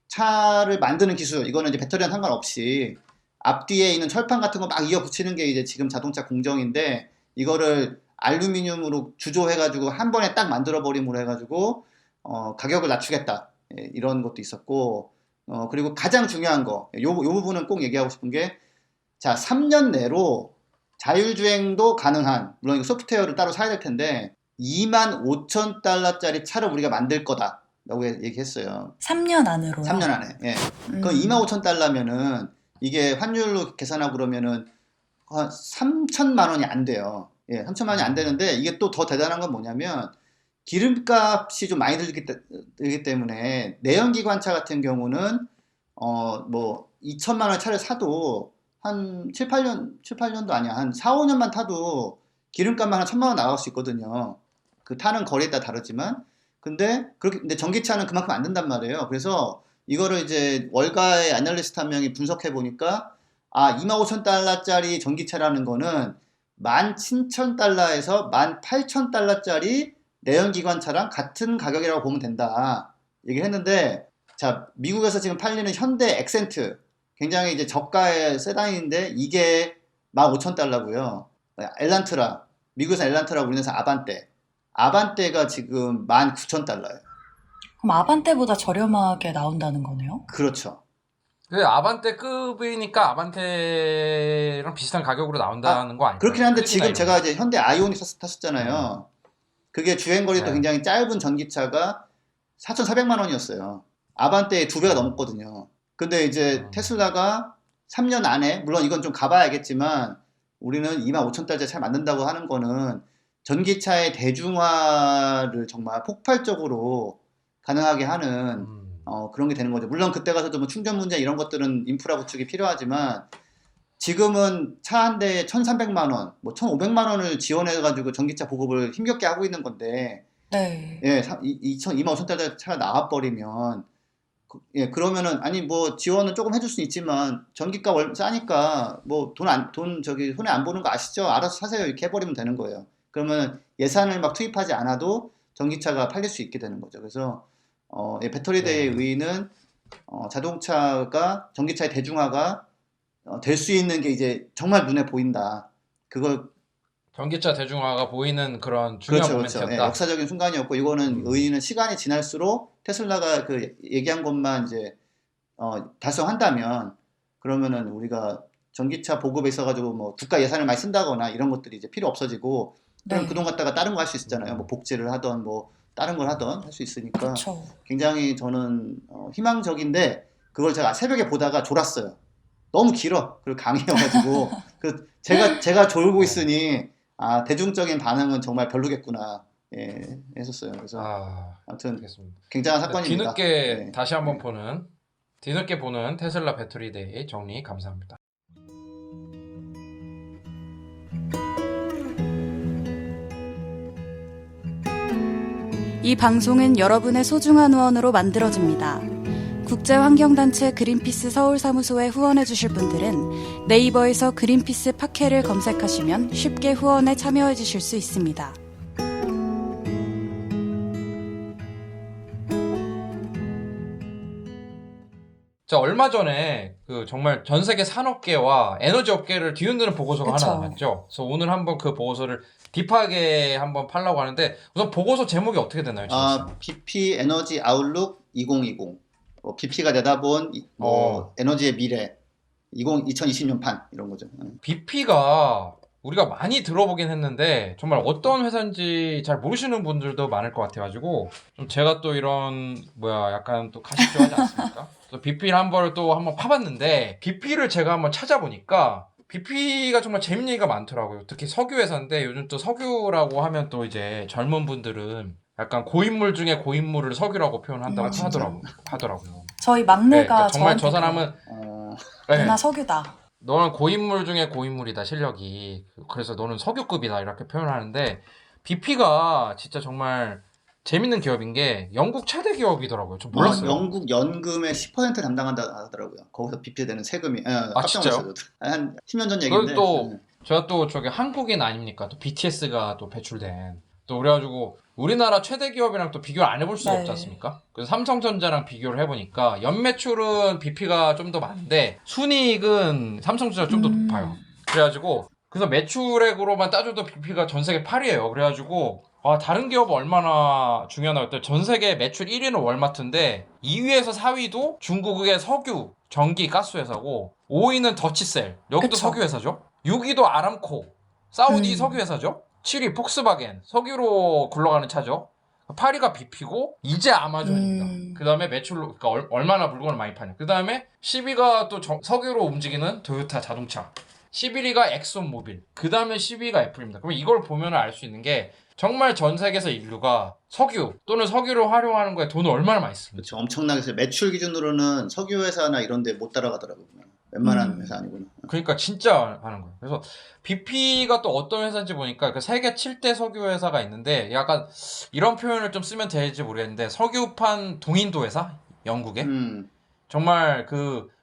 차를 만드는 기술, 이거는 이제 배터리랑 상관없이 앞뒤에 있는 철판 같은 거 막 이어 붙이는 게 이제 지금 자동차 공정인데, 이거를 알루미늄으로 주조해가지고 한 번에 딱 만들어 버림으로 해가지고 가격을 낮추겠다, 이런 것도 있었고, 그리고 가장 중요한 거, 요 부분은 꼭 얘기하고 싶은 게, 자, 3년 내로 자율주행도 가능한, 물론 이거 소프트웨어를 따로 사야 될 텐데 25,000달러짜리 차를 우리가 만들 거다 라고 얘기했어요. 3년 안으로요? 3년 안에. 예. 그럼 25,000달러면은 이게 환율로 계산하고 그러면은 한 3천만 원이 안 돼요. 예, 3천만 원이 안 되는데, 이게 또 더 대단한 건 뭐냐면 기름값이 좀 많이 들기 때문에 내연기관차 같은 경우는 뭐 2천만 원 차를 사도 한 7, 8년도 아니야. 한 4, 5년만 타도 기름값만 한 1,000만 원 나갈 수 있거든요. 그 타는 거리에 따라 다르지만. 근데 전기차는 그만큼 안 된단 말이에요. 그래서 이거를 이제 월가의 애널리스트 한 명이 분석해 보니까, 25,000달러짜리 전기차라는 거는 17,000달러에서 18,000달러짜리 내연기관차랑 같은 가격이라고 보면 된다 얘기를 했는데, 자, 미국에서 지금 팔리는 현대 액센트, 굉장히 이제 저가의 세단인데 이게 15,000달러고요. 엘란트라, 미국에서 엘란트라, 우리나라에서 아반떼가 지금 19,000달러예요. 그럼 아반떼보다 저렴하게 나온다는 거네요? 그렇죠. 그 아반떼급이니까 아반떼랑 비슷한 가격으로 나온다는 거 아니에요? 그렇긴 한데 지금 제가 이제 현대 아이오닉 탔었잖아요. 그게 주행거리도 네. 굉장히 짧은 전기차가 4,400만 원이었어요. 아반떼의 2배가 넘었거든요. 근데 이제 테슬라가 3년 안에, 물론 이건 좀 가봐야 알겠지만, 우리는 25,000달러짜리 차 만든다고 하는 거는 전기차의 대중화를 정말 폭발적으로 가능하게 하는 그런 게 되는 거죠. 물론 그때 가서도 뭐 충전 문제 이런 것들은 인프라 구축이 필요하지만, 지금은 차 한 대에 1,300만 원, 뭐 1,500만 원을 지원해가지고 전기차 보급을 힘겹게 하고 있는 건데, 네. 예, 25,000달러 차가 나와버리면, 그러면은, 아니, 뭐, 지원은 조금 해줄 수는 있지만, 전기가 싸니까, 뭐, 손해 안 보는 거 아시죠? 알아서 사세요. 이렇게 해버리면 되는 거예요. 그러면 예산을 막 투입하지 않아도 전기차가 팔릴 수 있게 되는 거죠. 그래서, 배터리대의 의의는, 전기차의 대중화가 될 수 있는 게 이제 정말 눈에 보인다. 그걸, 전기차 대중화가 보이는 그런 중요한 그렇죠. 모멘트였다. 역사적인 순간이었고, 이거는 의의는 시간이 지날수록 테슬라가 그 얘기한 것만 이제 달성한다면, 그러면은 우리가 전기차 보급에 있어가지고 뭐 국가 예산을 많이 쓴다거나 이런 것들이 이제 필요 없어지고, 그럼 네. 그 돈 갖다가 다른 거 할 수 있잖아요. 뭐 복지를 하던 뭐 다른 걸 하던 할 수 있으니까 그렇죠. 굉장히 저는 희망적인데, 그걸 제가 새벽에 보다가 졸았어요. 너무 길어. 그리고 강의여가지고 제가 졸고 있으니 대중적인 반응은 정말 별로겠구나, 했었어요. 그래서 아무튼 알겠습니다. 굉장한 사건입니다. 뒤늦게 다시 한번 뒤늦게 보는 테슬라 배터리데이 정리 감사합니다. 이 방송은 여러분의 소중한 후원으로 만들어집니다. 국제환경단체 그린피스 서울사무소에 후원해주실 분들은 네이버에서 그린피스 팟캐를 검색하시면 쉽게 후원에 참여해주실 수 있습니다. 자, 얼마 전에 그 정말 전 세계 산업계와 에너지 업계를 뒤흔드는 보고서가 그쵸. 하나 나왔죠. 그래서 오늘 한번 그 보고서를 딥하게 한번 팔려고 하는데, 우선 보고서 제목이 어떻게 되나요, 진짜? BP 에너지 아웃룩 2020. BP가 내다본 에너지의 미래 2020년판 이런 거죠. BP가 우리가 많이 들어보긴 했는데 정말 어떤 회사인지 잘 모르시는 분들도 많을 것 같아가지고, 좀 제가 또 이런 약간 또 가식적하지 않습니까? 그래서 BP를 한번 파봤는데, BP를 제가 한번 찾아보니까 BP가 정말 재밌는 얘기가 많더라고요. 특히 석유 회사인데, 요즘 또 석유라고 하면 또 이제 젊은 분들은 약간 고인물 중에 고인물을 석유라고 표현한다고 하더라고요. 저희 막내가 그러니까 정말 저한테 저 사람은 누나 석유다. 너는 고인물 중에 고인물이다, 실력이. 그래서 너는 석유급이다, 이렇게 표현하는데, BP가 진짜 정말 재밌는 기업인 게 영국 최대 기업이더라고요. 저 몰랐어요. 영국 연금의 10% 담당한다 하더라고요. 거기서 빚대되는 세금이. 깜짝 진짜요? 놀랐어요. 저도. 한 10년 전 얘기인데. 또 제가 또 저기 한국인 아닙니까? 또 BTS가 또 배출된 또 그래가지고 우리나라 최대 기업이랑 또 비교를 안 해볼 수가 네. 없지 않습니까? 그래서 삼성전자랑 비교를 해보니까 연매출은 BP가 좀 더 많은데 순이익은 삼성전자가 좀 더 높아요. 그래가지고 그래서 매출액으로만 따져도 BP가 전 세계 8위예요. 그래가지고 다른 기업 얼마나 중요하나 했더니 전 세계 매출 1위는 월마트인데 2위에서 4위도 중국의 석유, 전기, 가스 회사고 5위는 더치셀, 여기도 그쵸. 석유 회사죠. 6위도 아람코, 사우디 음. 석유 회사죠. 7위 폭스바겐, 석유로 굴러가는 차죠. 8위가 BP고 이제 아마존입니다. 그 다음에 매출로 그러니까 얼마나 물건을 많이 파냐. 그 다음에 10위가 또 석유로 움직이는 토요타 자동차, 11위가 엑손모빌, 그 다음에 10위가 애플입니다. 그럼 이걸 보면 알 수 있는 게 정말 전 세계에서 인류가 석유 또는 석유를 활용하는 거에 돈을 얼마나 많이 씁니까? 그렇죠. 엄청나게 써요. 매출 기준으로는 석유 회사나 이런 데 못 따라가더라고요. 웬만한 회사 아니구나. 그러니까 진짜 하는 거예요. 그래서 BP가 또 어떤 회사인지 보니까 그 세계 7대 석유 회사가 있는데 약간 이런 표현을 좀 쓰면 될지 모르겠는데 석유판 동인도 회사? 영국에? 정말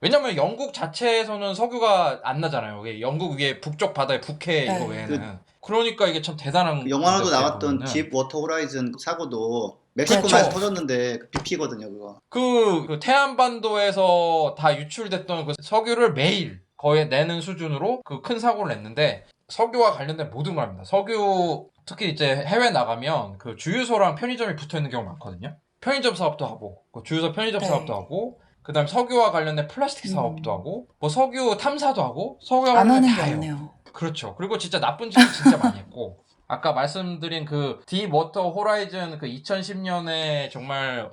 왜냐면 영국 자체에서는 석유가 안 나잖아요. 이게 영국 위에 북쪽 바다에 북해 이거 네. 외에는. 그러니까 이게 참 대단한 그 영화로도 건데, 나왔던 보면은. 딥 워터 호라이즌 사고도 멕시코에서 그렇죠. 터졌는데 그 BP거든요, 그거. 그 태안반도에서 다 유출됐던 그 석유를 매일 거의 내는 수준으로 그 큰 사고를 냈는데 석유와 관련된 모든 걸 합니다. 석유 특히 이제 해외 나가면 그 주유소랑 편의점이 붙어 있는 경우가 많거든요. 편의점 사업도 하고 그 주유소 편의점 네. 사업도 하고 그다음 석유와 관련된 플라스틱 사업도 하고 뭐 석유 탐사도 하고 석유와 안 관련된 하는 다 게 해요. 없네요. 그렇죠. 그리고 진짜 나쁜 짓을 진짜 많이 했고 아까 말씀드린 그 딥워터 호라이즌 그 2010년에 정말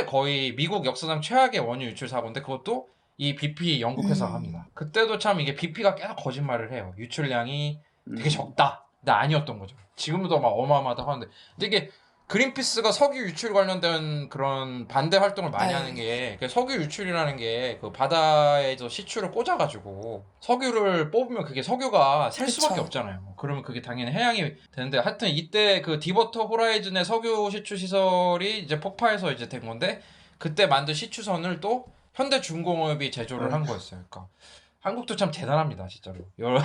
거의 미국 역사상 최악의 원유 유출 사고인데 그것도 이 BP 영국 회사가 합니다. 그때도 참 이게 BP가 계속 거짓말을 해요. 유출량이 되게 적다. 근데 아니었던 거죠. 지금도 막 어마어마하다고 하는데 근데 이게 그린피스가 석유 유출 관련된 그런 반대 활동을 많이 네. 하는 게 석유 유출이라는 게 그 바다에서 시추를 꽂아가지고 석유를 뽑으면 그게 석유가 셀 수밖에 그쵸. 없잖아요. 그러면 그게 당연히 해양이 되는데 하여튼 이때 그 딥워터 호라이즌의 석유 시추 시설이 이제 폭파해서 이제 된 건데 그때 만든 시추선을 또 현대중공업이 제조를 한 거였어요. 그러니까 한국도 참 대단합니다, 진짜로. 여러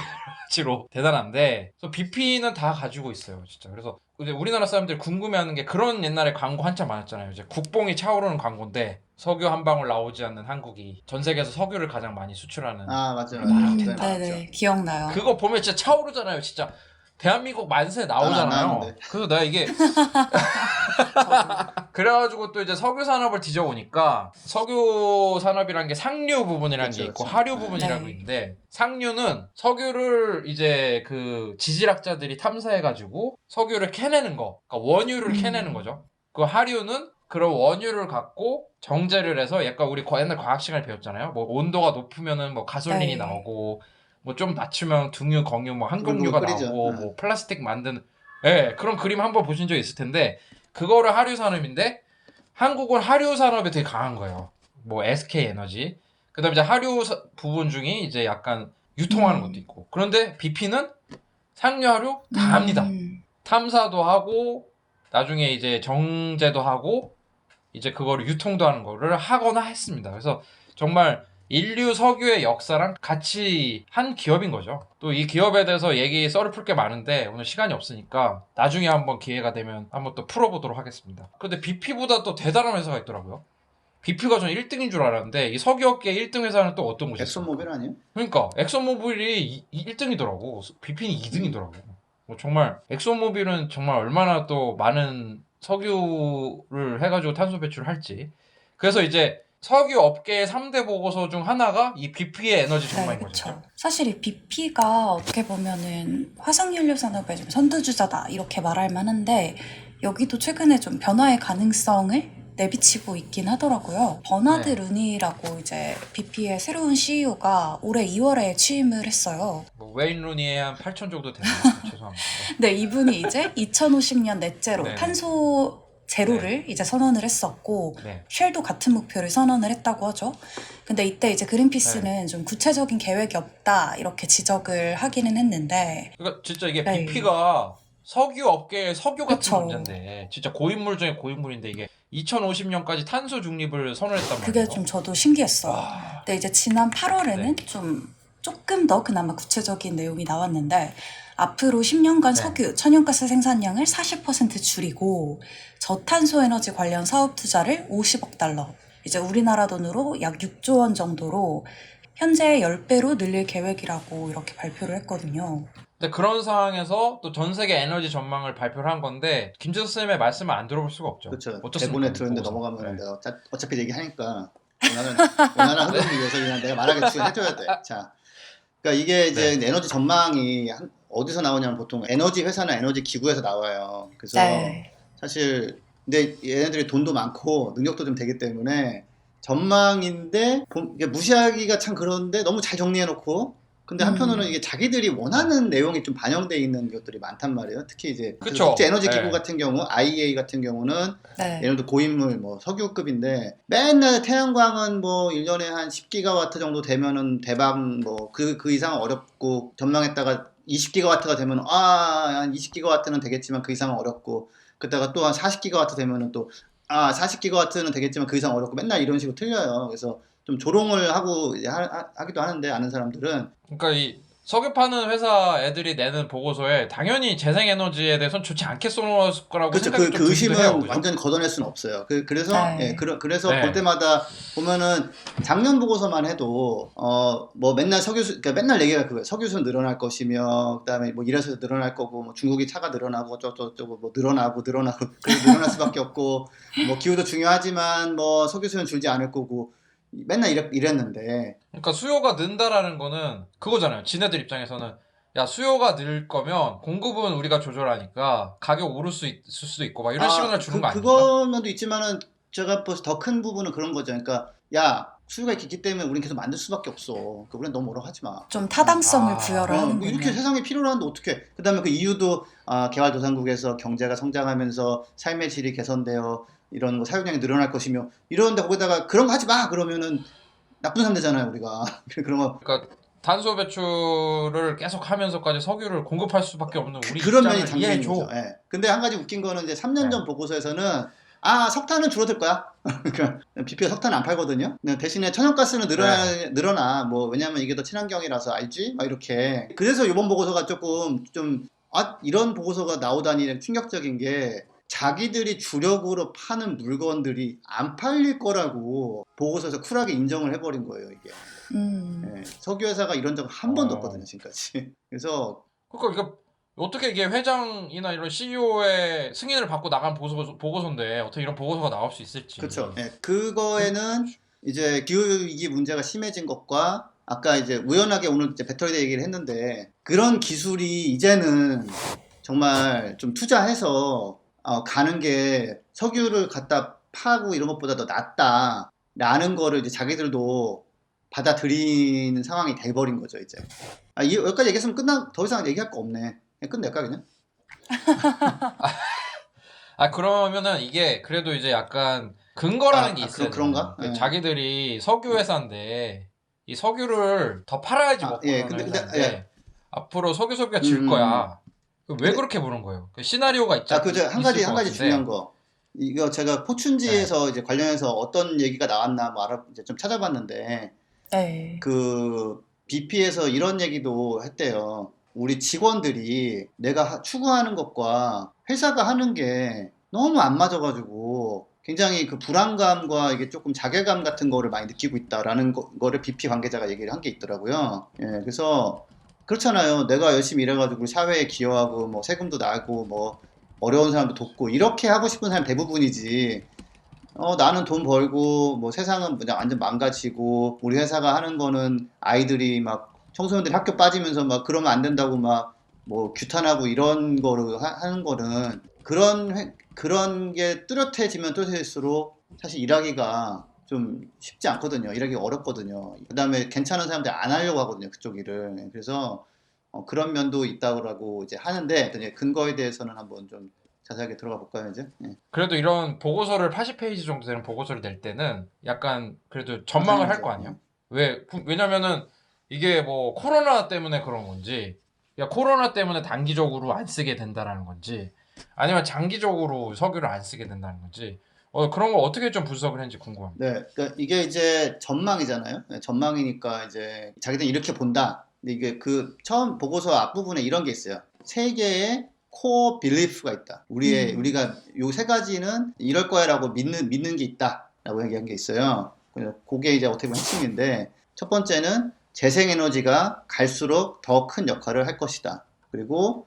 가지로 대단한데, 그래서 BP는 다 가지고 있어요, 진짜. 그래서 이제 우리나라 사람들이 궁금해하는 게 그런 옛날에 광고 한참 많았잖아요. 이제 국뽕이 차오르는 광고인데 석유 한 방울 나오지 않는 한국이 전 세계에서 석유를 가장 많이 수출하는. 맞아요. 네, 네네, 기억나요. 그거 보면 진짜 차오르잖아요, 진짜. 대한민국 만세 나오잖아요. 나왔는데. 그래서 내가 이게 그래가지고 또 이제 석유 산업을 뒤져보니까 석유 산업이라는 게 상류 부분이라는 게 있고 그렇죠. 하류 부분이라고 네. 있는데 상류는 석유를 이제 그 지질학자들이 탐사해가지고 석유를 캐내는 거, 그러니까 원유를 캐내는 거죠. 그 하류는 그런 원유를 갖고 정제를 해서 약간 우리 옛날 과학 시간에 배웠잖아요. 뭐 온도가 높으면은 뭐 가솔린이 네. 나오고 뭐 좀 낮추면 등유, 정유, 뭐 항공유가 끓이죠. 나오고 뭐 플라스틱 만드는 그런 그림 한번 보신 적 있을 텐데 그거를 하류 산업인데 한국은 하류 산업이 되게 강한 거예요. 뭐 SK 에너지. 그다음에 이제 하류 부분 중에 이제 약간 유통하는 것도 있고. 그런데 BP는 상류 하류 다 합니다. 탐사도 하고 나중에 이제 정제도 하고 이제 그거를 유통도 하는 거를 하거나 했습니다. 그래서 정말 인류 석유의 역사랑 같이 한 기업인 거죠. 또 이 기업에 대해서 썰을 풀 게 많은데 오늘 시간이 없으니까 나중에 한번 기회가 되면 한번 또 풀어보도록 하겠습니다. 근데 BP보다 또 대단한 회사가 있더라고요. BP가 전 1등인 줄 알았는데 이 석유업계 1등 회사는 또 어떤 곳이 있어요? 엑소모빌 아니에요? 그러니까 엑소모빌이 1등이더라고. BP는 2등이더라고. 뭐 정말 엑소모빌은 정말 얼마나 또 많은 석유를 해가지고 탄소 배출을 할지. 그래서 이제 석유 업계의 3대 보고서 중 하나가 이 BP의 에너지 전망인 네, 거죠. 그렇죠. 사실 이 BP가 어떻게 보면은 화석연료 산업의 좀 선두주자다 이렇게 말할 만한데 여기도 최근에 좀 변화의 가능성을 내비치고 있긴 하더라고요. 버나드 네. 루니라고 이제 BP의 새로운 CEO가 올해 2월에 취임을 했어요. 뭐 웨인 루니의 한 8천 정도 되나요? 죄송합니다. 네, 이분이 이제 2050년 넷제로 네네. 탄소 제로를 이제 선언을 했었고 네. 쉘도 같은 목표를 선언을 했다고 하죠. 근데 이때 이제 그린피스는 좀 구체적인 계획이 없다 이렇게 지적을 하기는 했는데 그러니까 진짜 이게 네. BP가 석유 업계의 석유 같은 그쵸. 문제인데 진짜 고인물 중에 고인물인데 이게 2050년까지 탄소 중립을 선언했단 말이에요. 그게 좀 저도 신기했어요. 와, 근데 이제 지난 8월에는 네. 조금 더 그나마 구체적인 내용이 나왔는데 앞으로 10년간 네. 석유, 천연가스 생산량을 40% 줄이고 저탄소 에너지 관련 사업 투자를 50억 달러, 이제 우리나라 돈으로 약 6조 원 정도로 현재의 10배로 늘릴 계획이라고 이렇게 발표를 했거든요. 근데 그런 상황에서 또 전 세계 에너지 전망을 발표를 한 건데 김재수 쌤의 말씀을 안 들어볼 수가 없죠. 그렇죠. 어떻습니까? 대본에 들었는데 보고서. 넘어가면 네. 내가 어차피 얘기하니까 원하는 흐름을 위해서 그냥 내가 말하게 해줘야 돼. 자, 그러니까 이게 이제 에너지 전망이 어디서 나오냐면 보통 에너지 회사나 에너지 기구에서 나와요. 그래서 네. 사실 근데 얘네들이 돈도 많고 능력도 좀 되기 때문에 전망인데 이게 무시하기가 참 그런데 너무 잘 정리해놓고 근데 한편으로는 이게 자기들이 원하는 내용이 좀 반영돼 있는 것들이 많단 말이에요. 특히 이제 그 그쵸. 국제 에너지 기구 네. 같은 경우 IEA 같은 경우는 네. 예를 들어 고인물 뭐 석유급인데 맨날 태양광은 뭐 1년에 한 10기가와트 정도 되면은 대박 뭐 그 이상 어렵고 전망했다가 20기가와트가 되면 한 20기가와트는 되겠지만 그 이상은 어렵고 그다가 또 한 40기가와트 되면은 또 40기가와트는 되겠지만 그 이상 어렵고 맨날 이런 식으로 틀려요. 그래서 좀 조롱을 하고 이제 하기도 하는데 아는 사람들은 그러니까 이 석유 파는 회사 애들이 내는 보고서에 당연히 재생에너지에 대해서는 좋지 않게 써놓을 거라고 그렇죠. 생각이 그 좀 들기도 의심은 해요. 그죠? 완전히 걷어낼 수는 없어요. 그래서 네. 그래서 네. 볼 때마다 보면은 작년 보고서만 해도 뭐 맨날 그러니까 맨날 얘기가 그거예요. 석유수 늘어날 것이며 그다음에 뭐 이래서 늘어날 거고 뭐 중국이 차가 늘어나고 어쩌고 뭐 늘어나고 그래서 늘어날 수밖에 없고 뭐 기후도 중요하지만 뭐 석유수는 줄지 않을 거고 맨날 이랬는데 그러니까 수요가 는다라는 거는 그거잖아요. 지네들 입장에서는 야 수요가 늘 거면 공급은 우리가 조절하니까 가격 오를 수 있을 수도 있고 막 이런 시그널 주는 거 아닙니까? 그거면도 있지만은 제가 더 큰 부분은 그런 거죠. 그러니까 야 수요가 있기 때문에 우리는 계속 만들 수밖에 없어. 그러니까 우리는 너무 뭐라고 하지 마. 좀 타당성을 아, 부여를 뭐 하는군요. 이렇게 세상에 필요로 하는데 어떻게? 그다음에 그 이유도 개발도상국에서 경제가 성장하면서 삶의 질이 개선되어 이런 거 사용량이 늘어날 것이며 이러는데 거기다가 그런 거 하지 마 그러면은 나쁜 사람 되잖아요 우리가. 그런 거 그러니까 탄소 배출을 계속 하면서까지 석유를 공급할 수밖에 없는 우리 그런 면이 입장을 이해해 장점이죠. 줘. 예. 근데 한 가지 웃긴 거는 이제 3년 전 보고서에서는 석탄은 줄어들 거야. 그러니까 BP가 석탄 안 팔거든요. 대신에 천연가스는 늘어나. 뭐 왜냐면 이게 더 친환경이라서 알지? 막 이렇게. 그래서 이번 보고서가 조금 좀 이런 보고서가 나오다니 충격적인 게 자기들이 주력으로 파는 물건들이 안 팔릴 거라고 보고서에서 쿨하게 인정을 해버린 거예요, 이게. 예. 석유 회사가 이런 적 한 번도 없거든요, 지금까지. 그래서 그러니까 어떻게 이게 회장이나 이런 CEO의 승인을 받고 나간 보고서인데 어떻게 이런 보고서가 나올 수 있을지. 그렇죠. 예, 그거에는 이제 기후위기 문제가 심해진 것과 아까 이제 우연하게 오늘 이제 배터리 얘기를 했는데 그런 기술이 이제는 정말 좀 투자해서 가는 게 석유를 갖다 파고 이런 것보다 더 낫다라는 거를 이제 자기들도 받아들이는 상황이 돼버린 거죠 이제. 여기까지 얘기했으면 더 이상 얘기할 거 없네. 그냥 끝낼까 그냥? 그러면은 이게 그래도 이제 약간 근거라는 게 있어요. 그런가? 그 예. 자기들이 석유 회사인데 이 석유를 더 팔아야지 먹고 예, 사는 근데, 회사인데 앞으로 석유 소비가 줄 거야. 왜 그렇게 보는 거예요? 그 시나리오가 있잖아. 그죠. 한 가지 중요한 거. 이거 제가 포춘지에서 이제 관련해서 어떤 얘기가 나왔나 뭐 이제 좀 찾아봤는데 네. 그 BP에서 이런 얘기도 했대요. 우리 직원들이 내가 추구하는 것과 회사가 하는 게 너무 안 맞아가지고 굉장히 그 불안감과 이게 조금 자괴감 같은 거를 많이 느끼고 있다라는 거를 BP 관계자가 얘기를 한 게 있더라고요. 예, 그래서 그렇잖아요. 내가 열심히 일해가지고 사회에 기여하고 뭐 세금도 나고 뭐 어려운 사람도 돕고 이렇게 하고 싶은 사람 대부분이지. 나는 돈 벌고 뭐 세상은 그냥 완전 망가지고 우리 회사가 하는 거는 아이들이 막 청소년들이 학교 빠지면서 막 그러면 안 된다고 막 뭐 규탄하고 이런 거를 하는 거는 그런 게 뚜렷해지면 뚜렷해질수록 사실 일하기가 좀 쉽지 않거든요. 일하기가 어렵거든요. 그 다음에 괜찮은 사람들이 안 하려고 하거든요. 그쪽 일을. 그래서 그런 면도 있다고 이제 하는데 근거에 대해서는 한번 좀 자세하게 들어가 볼까요, 이제? 예. 그래도 이런 보고서를 80페이지 정도 되는 보고서를 낼 때는 약간 그래도 전망을 할 거 아니야? 왜냐면은 이게 뭐 코로나 때문에 그런 건지 그러니까 코로나 때문에 단기적으로 안 쓰게 된다라는 건지 아니면 장기적으로 석유를 안 쓰게 된다는 건지 그런 거 어떻게 좀 분석을 했는지 궁금합니다. 네, 그러니까 이게 이제 전망이잖아요. 네, 전망이니까 이제 자기들이 이렇게 본다. 근데 이게 그 처음 보고서 앞부분에 이런 게 있어요. 세 개의 코어 빌리프가 있다. 우리가 요 세 가지는 이럴 거야라고 믿는 게 있다라고 얘기한 게 있어요. 그게 이제 어떻게 보면 핵심인데 첫 번째는 재생에너지가 갈수록 더 큰 역할을 할 것이다. 그리고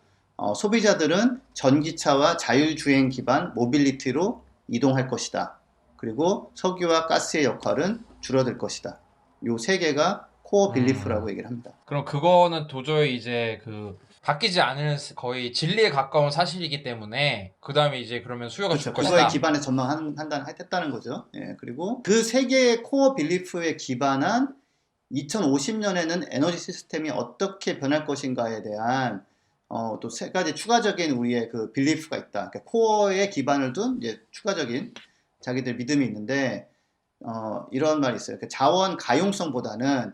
소비자들은 전기차와 자율주행 기반 모빌리티로 이동할 것이다. 그리고 석유와 가스의 역할은 줄어들 것이다. 요 세 개가 코어 빌리프라고 얘기를 합니다. 그럼 그거는 도저히 이제 그 바뀌지 않을 거의 진리에 가까운 사실이기 때문에 그 다음에 이제 그러면 수요가 그렇죠. 줄 것이다. 그거에 기반해 전망했다는 거죠. 예, 그리고 그 세 개의 코어 빌리프에 기반한 2050년에는 에너지 시스템이 어떻게 변할 것인가에 대한 또 세 가지 추가적인 우리의 그 빌리프가 있다. 그러니까 코어에 기반을 둔 이제 추가적인 자기들 믿음이 있는데 이런 말이 있어요. 그러니까 자원 가용성보다는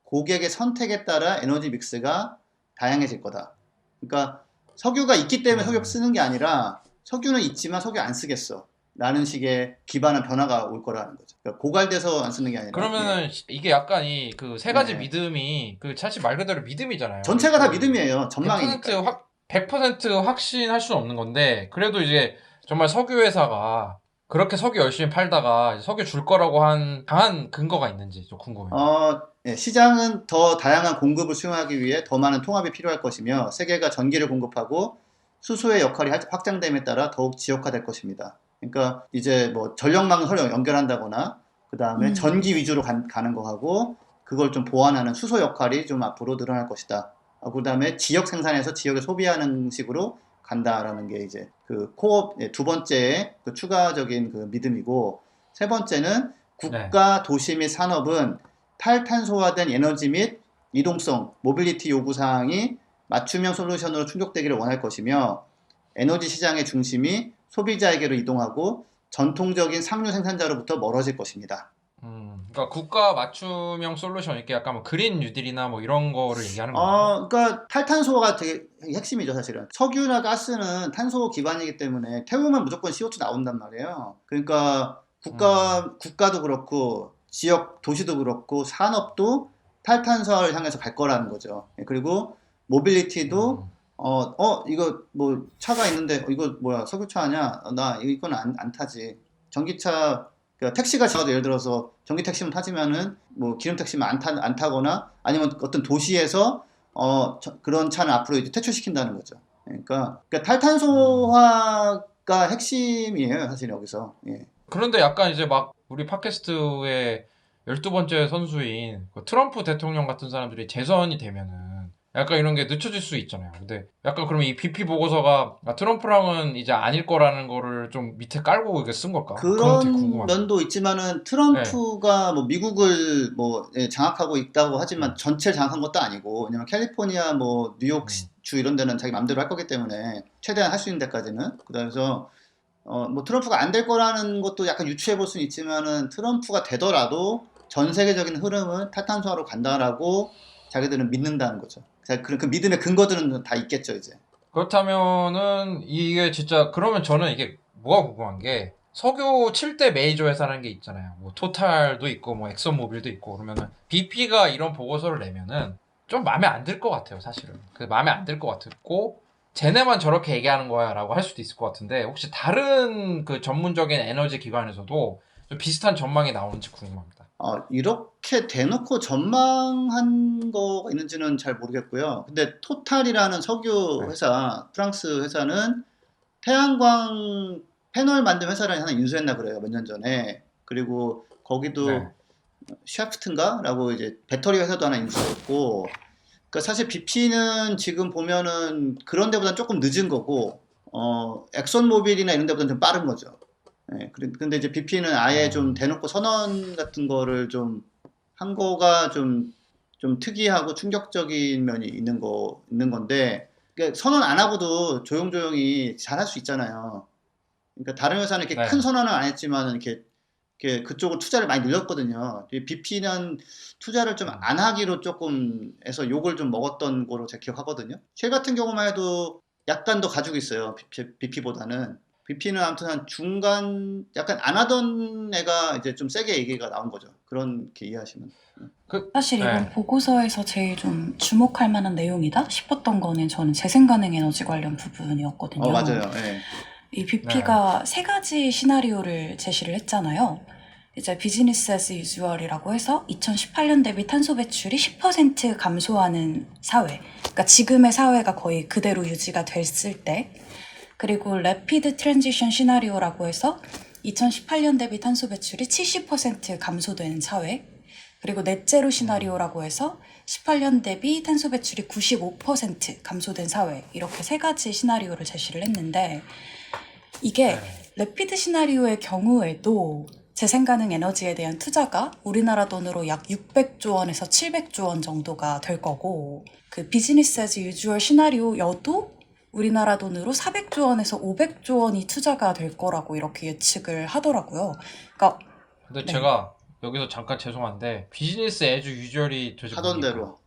고객의 선택에 따라 에너지 믹스가 다양해질 거다. 그러니까 석유가 있기 때문에 석유 쓰는 게 아니라 석유는 있지만 석유 안 쓰겠어. 라는 식의 기반한 변화가 올 거라는 거죠. 그러니까 고갈돼서 안 쓰는 게 아니라. 그러면은 이게 약간 이 그 세 가지 네. 믿음이 그 사실 말 그대로 믿음이잖아요. 전체가 다 그 믿음이에요. 전망이니까. 100% 확신할 수는 없는 건데 그래도 이제 정말 석유 회사가 그렇게 석유 열심히 팔다가 이제 석유 줄 거라고 한 강한 근거가 있는지 좀 궁금해요. 예, 시장은 더 다양한 공급을 수용하기 위해 더 많은 통합이 필요할 것이며 세계가 전기를 공급하고 수소의 역할이 확장됨에 따라 더욱 지역화될 것입니다. 그러니까 이제 뭐 전력망을 서로 연결한다거나 그 다음에 전기 위주로 가는 거하고 그걸 좀 보완하는 수소 역할이 좀 앞으로 늘어날 것이다. 그 다음에 지역 생산에서 지역에 소비하는 식으로 간다라는 게 이제 그 코어 두 번째의 그 추가적인 그 믿음이고 세 번째는 국가, 도시 및 산업은 탈탄소화된 에너지 및 이동성, 모빌리티 요구사항이 맞춤형 솔루션으로 충족되기를 원할 것이며 에너지 시장의 중심이 소비자에게로 이동하고 전통적인 상류 생산자로부터 멀어질 것입니다. 그러니까 국가 맞춤형 솔루션 이렇게 약간 뭐 그린 뉴딜이나 뭐 이런 거를 얘기하는 거예요. 그러니까 탈탄소가 되게 핵심이죠, 사실은. 석유나 가스는 탄소 기반이기 때문에 태우면 무조건 CO2 나온단 말이에요. 그러니까 국가도 그렇고 지역 도시도 그렇고 산업도 탈탄소를 향해서 갈 거라는 거죠. 그리고 모빌리티도 이거 뭐 차가 있는데 이거 뭐야 석유차 아니야? 나 이건 안 타지. 전기차 그러니까 택시가 지나가도 예를 들어서 전기 택시만 타지면은 뭐 기름 택시만 안 타거나 아니면 어떤 도시에서 그런 차는 앞으로 이제 퇴출시킨다는 거죠. 그러니까 탈탄소화가 핵심이에요, 사실 여기서. 예. 그런데 약간 이제 막 우리 팟캐스트의 12번째 선수인 그 트럼프 대통령 같은 사람들이 재선이 되면은 약간 이런 게 늦춰질 수 있잖아요. 근데 약간 그러면 이 BP 보고서가 트럼프랑은 이제 아닐 거라는 거를 좀 밑에 깔고 이렇게 쓴 걸까? 그건 되게 그런 궁금합니다. 면도 있지만은 트럼프가 뭐 미국을 뭐 장악하고 있다고 하지만 전체를 장악한 것도 아니고 왜냐면 캘리포니아 뭐 뉴욕 주 이런 데는 자기 맘대로 할 거기 때문에 최대한 할 수 있는 데까지는 그래서 뭐 트럼프가 안 될 거라는 것도 약간 유추해 볼 수는 있지만은 트럼프가 되더라도 전 세계적인 흐름은 탈탄소화로 간다라고 자기들은 믿는다는 거죠. 그 믿음의 근거들은 다 있겠죠, 이제. 그렇다면은 이게 진짜 그러면 저는 이게 뭐가 궁금한 게 석유 7대 메이저 회사라는 게 있잖아요. 뭐 토탈도 있고 뭐 엑선모빌도 있고 그러면은 BP가 이런 보고서를 내면은 좀 마음에 안 들 것 같아요, 사실은. 그 마음에 안 들 것 같고 쟤네만 저렇게 얘기하는 거야라고 할 수도 있을 것 같은데 혹시 다른 그 전문적인 에너지 기관에서도 좀 비슷한 전망이 나오는지 궁금합니다. 이렇게 대놓고 전망한 거가 있는지는 잘 모르겠고요. 근데 토탈이라는 석유 회사, 프랑스 회사는 태양광 패널 만든 회사를 하나 인수했나 그래요. 몇 년 전에. 그리고 거기도 샤프트인가? 라고 이제 배터리 회사도 하나 인수했고 그러니까 사실 BP는 지금 보면은 그런 데보다는 조금 늦은 거고 엑선모빌이나 이런 데보다는 좀 빠른 거죠. 네, 근데 이제 BP는 아예 좀 대놓고 선언 같은 거를 좀 한 거가 좀 특이하고 충격적인 면이 있는 건데, 그러니까 선언 안 하고도 조용조용히 잘할 수 있잖아요. 그러니까 다른 회사는 이렇게 큰 선언을 안 했지만 이렇게 그쪽으로 투자를 많이 늘렸거든요. BP는 투자를 좀 안 하기로 조금 해서 욕을 좀 먹었던 거로 제가 기억하거든요. 쉘 같은 경우만 해도 약간 더 가지고 있어요. BP보다는. BP는 아무튼 한 중간, 약간 안 하던 애가 이제 좀 세게 얘기가 나온 거죠. 그렇게 이해하시면. 사실 이번 네. 보고서에서 제일 좀 주목할 만한 내용이다 싶었던 거는 저는 재생가능 에너지 관련 부분이었거든요. 맞아요. 예. 이 BP가 세 가지 시나리오를 제시를 했잖아요. 이제 비즈니스 as usual이라고 해서 2018년 대비 탄소 배출이 10% 감소하는 사회. 그러니까 지금의 사회가 거의 그대로 유지가 됐을 때. 그리고 래피드 트랜지션 시나리오라고 해서 2018년 대비 탄소 배출이 70% 감소되는 사회. 그리고 넷제로 시나리오라고 해서 18년 대비 탄소 배출이 95% 감소된 사회. 이렇게 세 가지 시나리오를 제시를 했는데 이게 네. 래피드 시나리오의 경우에도 재생가능 에너지에 대한 투자가 우리나라 돈으로 약 600조 원에서 700조 원 정도가 될 거고 그 비즈니스 as usual 시나리오여도 우리나라 돈으로 400조 원에서 500조 원이 투자가 될 거라고 이렇게 예측을 하더라고요. 그러니까 근데 네. 제가 여기서 잠깐 죄송한데 비즈니스 애주 유저리 도대체 하던 뭡니까? 대로.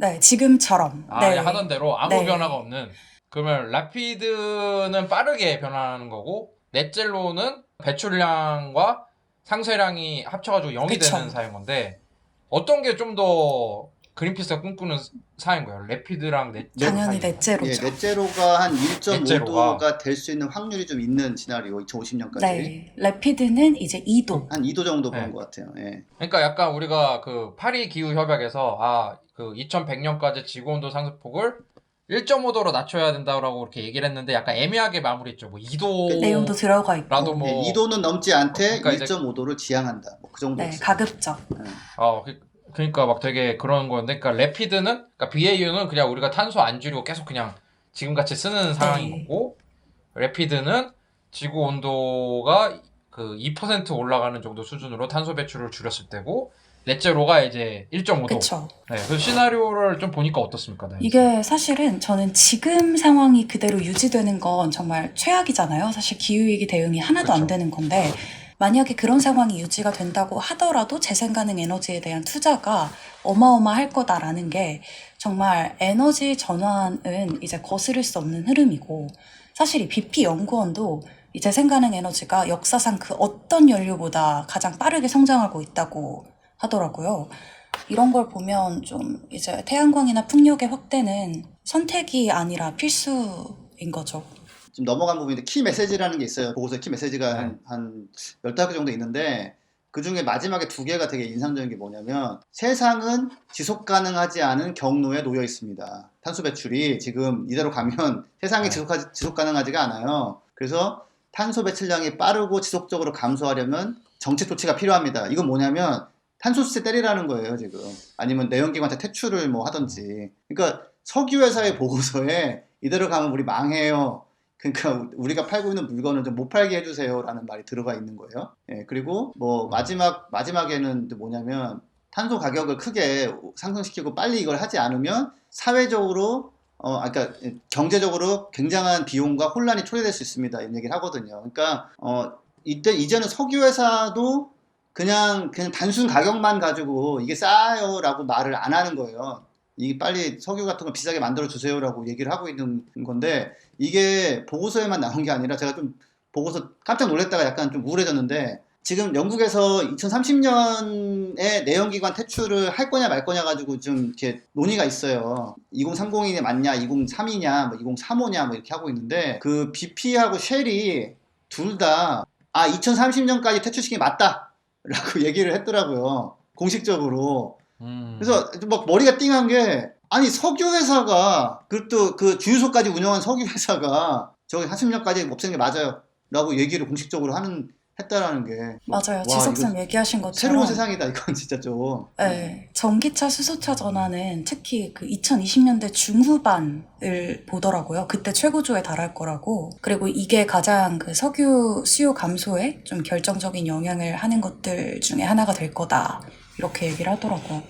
네, 지금처럼. 아, 네. 그냥 하던 대로 아무 네. 변화가 없는. 그러면 라피드는 빠르게 변하는 거고 넷젤로는 배출량과 상쇄량이 합쳐가지고 0이 그쵸. 되는 사인 건데 어떤 게 좀 더 그린피스가 꿈꾸는 사인 거예요? 래피드랑 넷제로 당연히 사이. 넷제로죠. 넷제로가 한 넷제로가. 1.5도가 될 수 있는 확률이 좀 있는 시나리오, 2050년까지. 네, 래피드는 이제 2도. 한 2도 정도 네. 보는 것 같아요. 예. 그러니까 약간 우리가 그 파리 기후 협약에서 그 2100년까지 지구 온도 상승폭을 1.5도로 낮춰야 된다고 이렇게 얘기를 했는데 약간 애매하게 마무리했죠. 뭐 2도 내용도 들어가 있고. 라도 뭐 2도는 넘지 않되 그러니까 이제- 1.5도를 지향한다. 뭐 그 네, 정도였어요. 가급적. 그러니까 막 되게 그런 건데, 그러니까 래피드는, 그러니까 BAU는 그냥 우리가 탄소 안 줄이고 계속 그냥 지금같이 쓰는 상황인 네. 거고, 래피드는 지구 온도가 그 2% 올라가는 정도 수준으로 탄소 배출을 줄였을 때고, 넷제로가 이제 1.5도. 그쵸. 네, 그 시나리오를 좀 보니까 어떻습니까? 네. 이게 사실은 저는 지금 상황이 그대로 유지되는 건 정말 최악이잖아요. 사실 기후위기 대응이 하나도 안 그쵸. 되는 건데 만약에 그런 상황이 유지가 된다고 하더라도 재생가능 에너지에 대한 투자가 어마어마할 거다라는 게 정말 에너지 전환은 이제 거스를 수 없는 흐름이고 사실 이 BP 연구원도 이 재생가능 에너지가 역사상 그 어떤 연료보다 가장 빠르게 성장하고 있다고 하더라고요. 이런 걸 보면 좀 이제 태양광이나 풍력의 확대는 선택이 아니라 필수인 거죠. 좀 넘어간 부분인데 키 메시지라는 게 있어요. 보고서 키 메시지가 네. 한 15개 정도 있는데 그 중에 마지막에 2개가 되게 인상적인 게 뭐냐면 세상은 지속 가능하지 않은 경로에 놓여 있습니다. 탄소 배출이 지금 이대로 가면 세상이 네. 지속 가능하지가 않아요. 그래서 탄소 배출량이 빠르고 지속적으로 감소하려면 정책 조치가 필요합니다. 이건 뭐냐면 탄소세 때리라는 거예요, 지금. 아니면 내연기관차 퇴출을 뭐 하든지. 그러니까 석유회사의 보고서에 이대로 가면 우리 망해요. 그러니까 우리가 팔고 있는 물건을 좀 못 팔게 해주세요라는 말이 들어가 있는 거예요. 예, 그리고 뭐 마지막에는 뭐냐면 탄소 가격을 크게 상승시키고 빨리 이걸 하지 않으면 사회적으로 그러니까 경제적으로 굉장한 비용과 혼란이 초래될 수 있습니다. 이런 얘기를 하거든요. 그러니까 이제는 석유회사도 그냥 단순 가격만 가지고 이게 싸요라고 말을 안 하는 거예요. 이 빨리 석유 같은 거 비싸게 만들어 주세요라고 얘기를 하고 있는 건데 이게 보고서에만 나온 게 아니라 제가 좀 보고서 깜짝 놀랐다가 약간 좀 우울해졌는데 지금 영국에서 2030년에 내연기관 퇴출을 할 거냐 말 거냐 가지고 좀 이렇게 논의가 있어요. 2030이 맞냐, 2032냐, 뭐 2035냐 뭐 이렇게 하고 있는데 그 BP하고 쉘이 둘 다 2030년까지 퇴출시키는 게 맞다 라고 얘기를 했더라고요. 공식적으로. 그래서 막 머리가 띵한 게 아니 석유회사가 그것도 그 주유소까지 운영한 석유회사가 저기 40년까지 없애는 게 맞아요 라고 얘기를 공식적으로 했다라는 게 맞아요. 와, 지석쌤 이거 얘기하신 것처럼 새로운 세상이다 이건 진짜 좀. 네, 전기차 수소차 전환은 특히 그 2020년대 중후반을 보더라고요. 그때 최고조에 달할 거라고. 그리고 이게 가장 그 석유 수요 감소에 좀 결정적인 영향을 하는 것들 중에 하나가 될 거다. 이렇게 얘기를 하더라고요.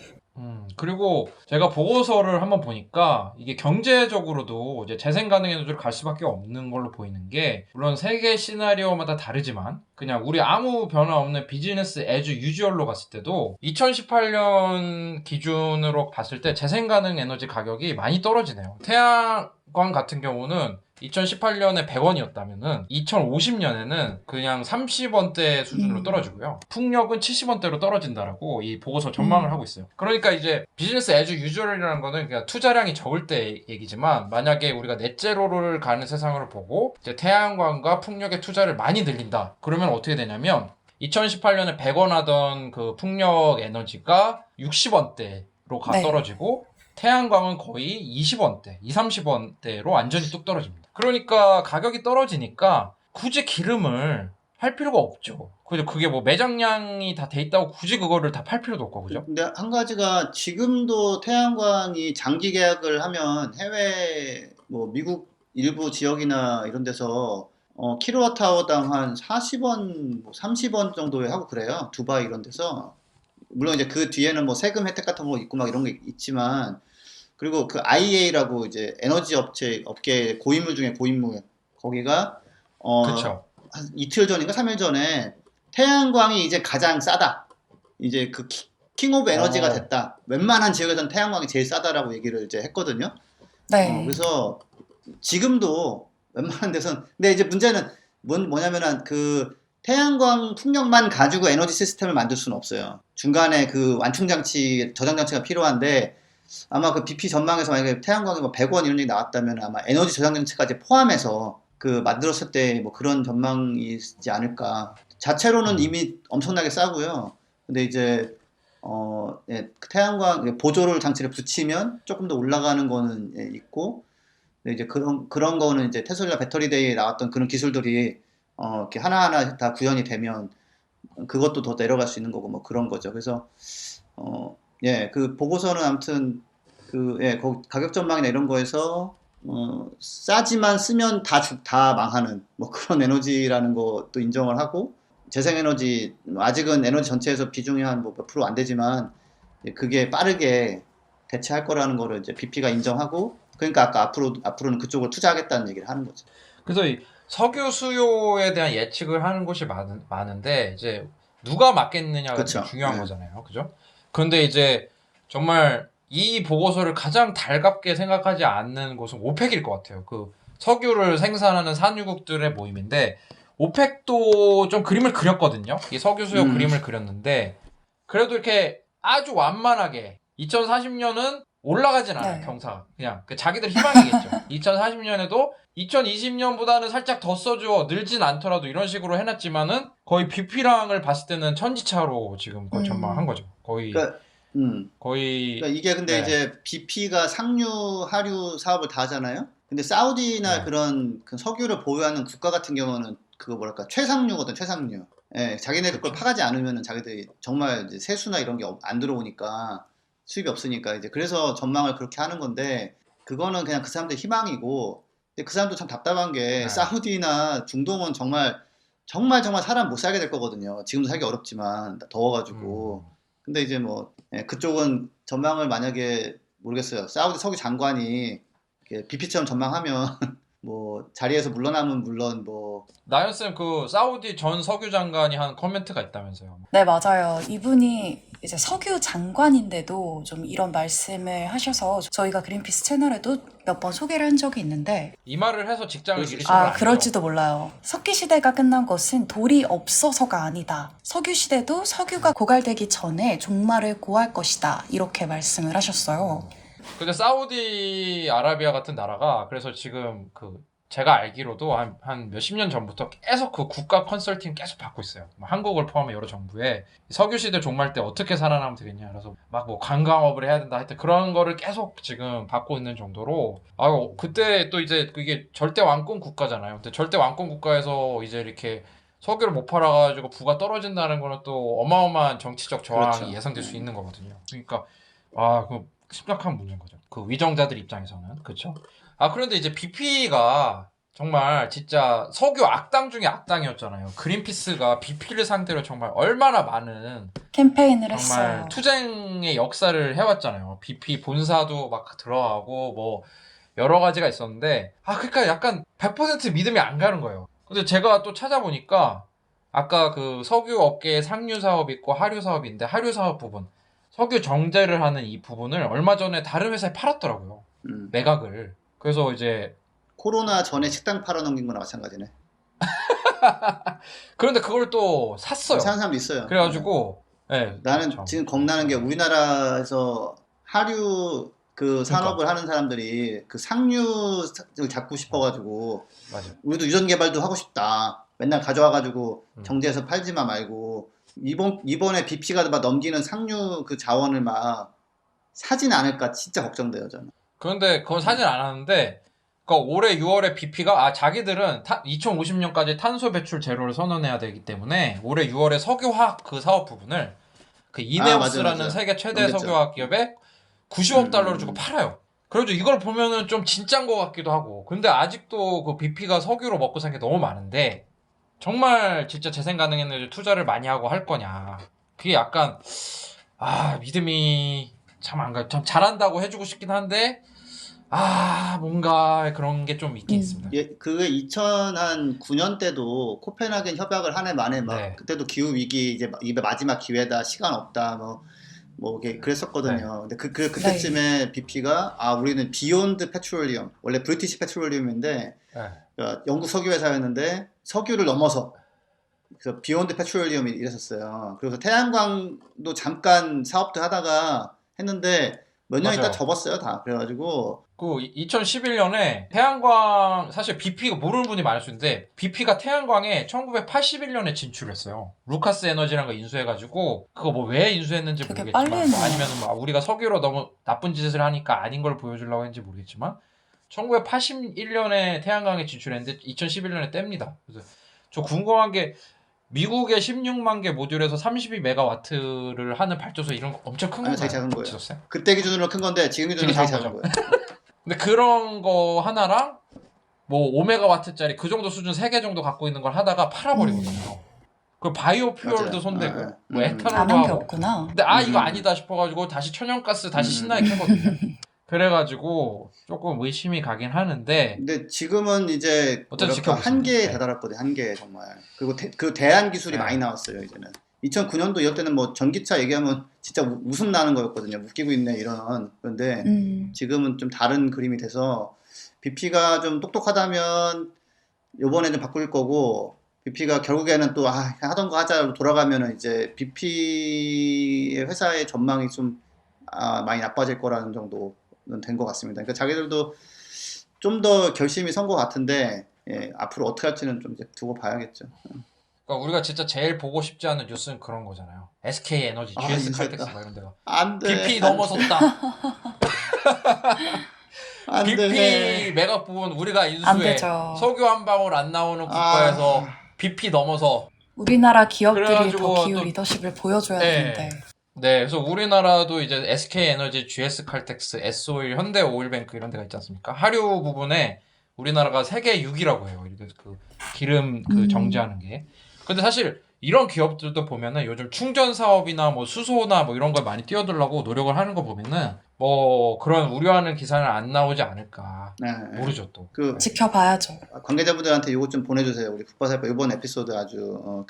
그리고 제가 보고서를 한번 보니까 이게 경제적으로도 이제 재생 가능 에너지로 갈 수밖에 없는 걸로 보이는 게, 물론 세계 시나리오마다 다르지만 그냥 우리 아무 변화 없는 비즈니스 애즈 유주얼로 갔을 때도 2018년 기준으로 봤을 때 재생 가능 에너지 가격이 많이 떨어지네요. 태양광 같은 경우는 2018년에 100원이었다면은 2050년에는 그냥 30원대 수준으로 떨어지고요. 풍력은 70원대로 떨어진다라고 이 보고서 전망을 하고 있어요. 그러니까 이제 비즈니스 애즈 유주얼이라는 거는 그냥 투자량이 적을 때 얘기지만, 만약에 우리가 넷제로를 가는 세상을 보고 이제 태양광과 풍력에 투자를 많이 늘린다. 그러면 어떻게 되냐면 2018년에 100원 하던 그 풍력 에너지가 60원대로 네. 떨어지고, 태양광은 거의 20원대, 30원대로 완전히 뚝 떨어집니다. 그러니까 가격이 떨어지니까 굳이 기름을 팔 필요가 없죠. 그게 뭐 매장량이 다 돼 있다고 굳이 그거를 다 팔 필요도 없고, 그죠? 근데 한 가지가 지금도 태양광이 장기 계약을 하면 해외 뭐 미국 일부 지역이나 이런 데서 킬로와트아워당 한 40원, 뭐 30원 정도에 하고 그래요. 두바이 이런 데서. 물론 이제 그 뒤에는 뭐 세금 혜택 같은 거 있고 막 이런 게 있지만, 그리고 그 IEA라고 이제 에너지 업계 고인물 중에 고인물, 거기가 그쵸. 한 이틀 전인가 3일 전에 태양광이 이제 가장 싸다. 이제 그 킹 오브 에너지가 됐다. 웬만한 지역에서는 태양광이 제일 싸다라고 얘기를 이제 했거든요. 네. 그래서 지금도 웬만한 데선, 근데 이제 문제는 뭐냐면은 그 태양광 풍력만 가지고 에너지 시스템을 만들 수는 없어요. 중간에 그 완충 장치, 저장 장치가 필요한데, 아마 그 BP 전망에서 만약에 태양광이 뭐 100원 이런 얘기 나왔다면 아마 에너지 저장 장치까지 포함해서 그 만들었을 때 뭐 그런 전망이 있지 않을까. 자체로는 이미 엄청나게 싸고요. 근데 이제 그 태양광 보조를 장치를 붙이면 조금 더 올라가는 거는 있고, 근데 이제 그런 거는 이제 테슬라 배터리데이에 나왔던 그런 기술들이 이렇게 하나하나 다 구현이 되면 그것도 더 내려갈 수 있는 거고 뭐 그런 거죠. 그래서 그 보고서는 아무튼 가격 전망이나 이런 거에서 싸지만 쓰면 다 망하는 뭐 그런 에너지라는 것도 인정을 하고, 재생에너지 아직은 에너지 전체에서 비중이 한 뭐 몇 프로 안 되지만 그게 빠르게 대체할 거라는 거를 이제 BP가 인정하고, 그러니까 아까 앞으로는 그쪽을 투자하겠다는 얘기를 하는 거죠. 그래서 이 석유 수요에 대한 예측을 하는 곳이 많은데, 이제 누가 맞겠느냐가 그쵸. 되게 중요한 네. 거잖아요. 그죠? 그런데 이제 정말 이 보고서를 가장 달갑게 생각하지 않는 곳은 오펙일 것 같아요. 그 석유를 생산하는 산유국들의 모임인데, 오펙도 좀 그림을 그렸거든요. 이 석유 수요 그림을 그렸는데, 그래도 이렇게 아주 완만하게 2040년은 올라가진 않아요. 네. 경사가 그냥 자기들 희망이겠죠. 2040년에도 2020년보다는 살짝 더 써줘, 늘진 않더라도, 이런 식으로 해놨지만은 거의 BP랑을 봤을 때는 천지차로 지금 거의 전망한 거죠. 거의 그러니까 이게 근데 네. 이제 BP가 상류, 하류 사업을 다 하잖아요. 근데 사우디나 네. 그런 그 석유를 보유하는 국가 같은 경우는 그거 뭐랄까 최상류거든, 최상류. 자기네들 걸 파가지 않으면은 자기들이 정말 이제 세수나 이런 게 안 들어오니까, 수입이 없으니까 이제 그래서 전망을 그렇게 하는 건데, 그거는 그냥 그 사람들 희망이고, 근데 그 사람도 참 답답한 게 네. 사우디나 중동은 정말 사람 못 살게 될 거거든요. 지금도 살기 어렵지만 더워가지고. 근데 이제 뭐 그쪽은 전망을 만약에 모르겠어요. 사우디 석유 장관이 BP처럼 전망하면 뭐 자리에서 물러나면 물론 뭐 나연쌤, 그 사우디 전 석유 장관이 한 코멘트가 있다면서요. 네, 맞아요. 이분이 이제 석유 장관인데도 좀 이런 말씀을 하셔서 저희가 그린피스 채널에도 몇 번 소개를 한 적이 있는데, 이 말을 해서 직장을 그럴 수 잃으신 건 아니죠? 그럴지도 몰라요. 석기 시대가 끝난 것은 돌이 없어서가 아니다. 석유 시대도 석유가 고갈되기 전에 종말을 고할 것이다. 이렇게 말씀을 하셨어요. 근데 사우디아라비아 같은 나라가, 그래서 지금 제가 알기로도 한 몇십 년 전부터 계속 그 국가 컨설팅 계속 받고 있어요. 한국을 포함해 여러 정부에 석유 시대 종말 때 어떻게 살아나면 되겠냐, 그래서 막 뭐 관광업을 해야 된다, 하여튼 그런 거를 계속 지금 받고 있는 정도로, 그때 또 이제 그게 절대 왕권 국가잖아요. 근데 절대 왕권 국가에서 이제 이렇게 석유를 못 팔아가지고 부가 떨어진다는 거는 또 어마어마한 정치적 저항이 그렇죠. 예상될 수 있는 거거든요. 그러니까 그 심각한 문제인 거죠. 그 위정자들 입장에서는. 그렇죠? 그런데 이제 BP가 정말 진짜 석유 악당 중에 악당이었잖아요. 그린피스가 BP를 상대로 정말 얼마나 많은 캠페인을 정말 했어요. 투쟁의 역사를 해왔잖아요. BP 본사도 막 들어가고 뭐 여러 가지가 있었는데 그러니까 약간 100% 믿음이 안 가는 거예요. 근데 제가 또 찾아보니까 아까 그 석유 업계에 상류 사업 있고 하류 사업이 있는데 하류 사업 부분 석유 정제를 하는 이 부분을 얼마 전에 다른 회사에 팔았더라고요. 매각을. 그래서 이제 코로나 전에 식당 팔아넘긴 거나 마찬가지네. 그런데 그걸 또 샀어요. 사는 사람도 있어요. 그래가지고 네, 나는 그렇죠. 지금 겁나는 게 우리나라에서 하류 그 산업을 하는 사람들이 그 상류를 잡고 싶어가지고 맞아. 우리도 유전 개발도 하고 싶다. 맨날 가져와가지고 음. 정제해서 팔지만 말고 이번에 BP가 막 넘기는 상류 그 자원을 막 사진 않을까 진짜 걱정돼요 저는. 그런데 그건 사진 안 하는데 그러니까 올해 6월에 BP가 자기들은 2050년까지 탄소 배출 제로를 선언해야 되기 때문에 올해 6월에 석유화학 그 사업 부분을 그 이네오스라는 맞아. 세계 최대 넘겼죠. 석유화학 기업에 90억 달러를 주고 팔아요. 그래가지고 이걸 보면은 좀 진짠 것 같기도 하고. 근데 아직도 그 BP가 석유로 먹고 사는 게 너무 많은데 정말 진짜 재생 가능 에너지 투자를 많이 하고 할 거냐. 그게 약간 믿음이 참 안 가. 참 잘한다고 해주고 싶긴 한데 뭔가 그런 게 좀 있긴 있습니다. 예, 그게 2009년 때도 코펜하겐 협약을 한 해 만에 막 네. 그때도 기후 위기 이제 이게 마지막 기회다 시간 없다 뭐 이게 그랬었거든요. 근데 그때쯤에 BP가 우리는 비욘드 페트롤리엄 원래 브리티시 페트롤리엄인데 네. 그러니까 영국 석유 회사였는데 석유를 넘어서 그래서 비욘드 페트롤리엄이 이랬었어요. 그래서 태양광도 잠깐 사업도 하다가 했는데 몇 년 있다 맞아요. 접었어요 다. 그래가지고 그 2011년에 태양광 사실 BP가 모르는 분이 많을 수 있는데 BP가 태양광에 1981년에 진출했어요. 루카스 에너지라는 거 인수해가지고 그거 뭐 왜 인수했는지 되게 모르겠지만 빨리 했네요. 아니면 뭐 우리가 석유로 너무 나쁜 짓을 하니까 아닌 걸 보여주려고 했는지 모르겠지만 1981년에 태양광에 진출했는데 2011년에 뗍니다. 그래서 저 궁금한 게 미국의 16만 개 모듈에서 32메가와트를 하는 발전소 이런 거 엄청 큰 아니요, 건가요? 되게 작은 거예요. 지었어요? 그때 기준으로 큰 건데 지금 기준으로 되게 되게 작은 작은 거죠. 거예요. 근데 그런 거 하나랑 뭐 5메가와트짜리 그 정도 수준 3개 정도 갖고 있는 걸 하다가 팔아버리거든요. 그 바이오 퓨얼도 맞아요. 손대고 네. 뭐 안 에탄올도 한 게 하고 없구나. 근데 이거 아니다 싶어가지고 다시 천연가스 다시 신나게 켜거든요. 그래가지고 조금 의심이 가긴 하는데 근데 지금은 이제 어쨌든 뭐랄까 지켜보겠습니다. 한계에 네. 다달았거든요. 한계에 정말. 그리고 그 대안 기술이 네. 많이 나왔어요. 이제는. 2009년도 이럴 때는 뭐 전기차 얘기하면 진짜 웃음 나는 거였거든요. 웃기고 있네 이런. 그런데 지금은 좀 다른 그림이 돼서 BP가 좀 똑똑하다면 요번에 좀 바꿀 거고 BP가 결국에는 또 하던 거 하자로 돌아가면은 이제 BP의 회사의 전망이 좀 많이 나빠질 거라는 정도는 된 것 같습니다. 그러니까 자기들도 좀 더 결심이 선 것 같은데 앞으로 어떻게 할지는 좀 이제 두고 봐야겠죠. 그러니까 우리가 진짜 제일 보고 싶지 않은 뉴스는 그런 거잖아요. SK 에너지, GS 인수했다. 칼텍스 막 이런 데가 안 돼. BP 넘어섰다. 안 BP 돼. 매각 부분 우리가 안 인수해 되죠. 석유 한 방울 안 나오는 국가에서 BP 넘어서 우리나라 기업들이 그래가지고 더 기후 또- 리더십을 보여줘야 네. 되는데. 네, 그래서 우리나라도 이제 SK 에너지, GS 칼텍스, S-오일, 현대 오일뱅크 이런 데가 있지 않습니까? 하류 부분에 우리나라가 세계 6위라고 해요. 이렇게 그 기름 그 정제하는 게. 근데 사실 이런 기업들도 보면은 요즘 충전 사업이나 뭐 수소나 뭐 이런 걸 많이 뛰어들려고 노력을 하는 거 보면은 뭐 그런 우려하는 기사는 안 나오지 않을까. 네. 모르죠 또. 그 지켜봐야죠. 관계자분들한테 이거 좀 보내주세요. 우리 북바사파 이번 에피소드 아주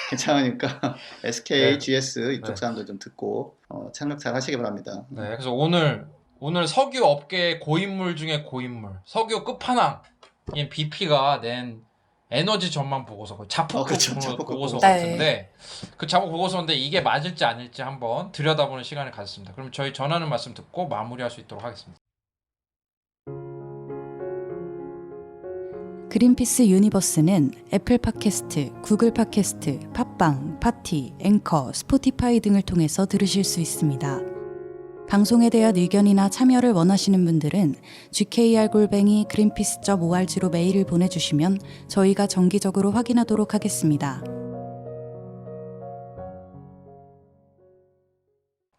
괜찮으니까 SK, 네. GS 이쪽 네. 사람들 좀 듣고 참여 잘 하시기 바랍니다. 네, 그래서 오늘 석유 업계의 고인물 중에 고인물, 석유 끝판왕인 BP가 낸 에너지 전망 보고서, 작품 그렇죠. 보고서 네. 같은데 그 작품 보고서인데 이게 맞을지 아닐지 한번 들여다보는 시간을 가졌습니다. 그럼 저희 전하는 말씀 듣고 마무리할 수 있도록 하겠습니다. 그린피스 유니버스는 애플 팟캐스트, 구글 팟캐스트, 팟빵, 파티, 앵커, 스포티파이 등을 통해서 들으실 수 있습니다. 방송에 대한 의견이나 참여를 원하시는 분들은 gkr@greenpeace.org로 메일을 보내주시면 저희가 정기적으로 확인하도록 하겠습니다.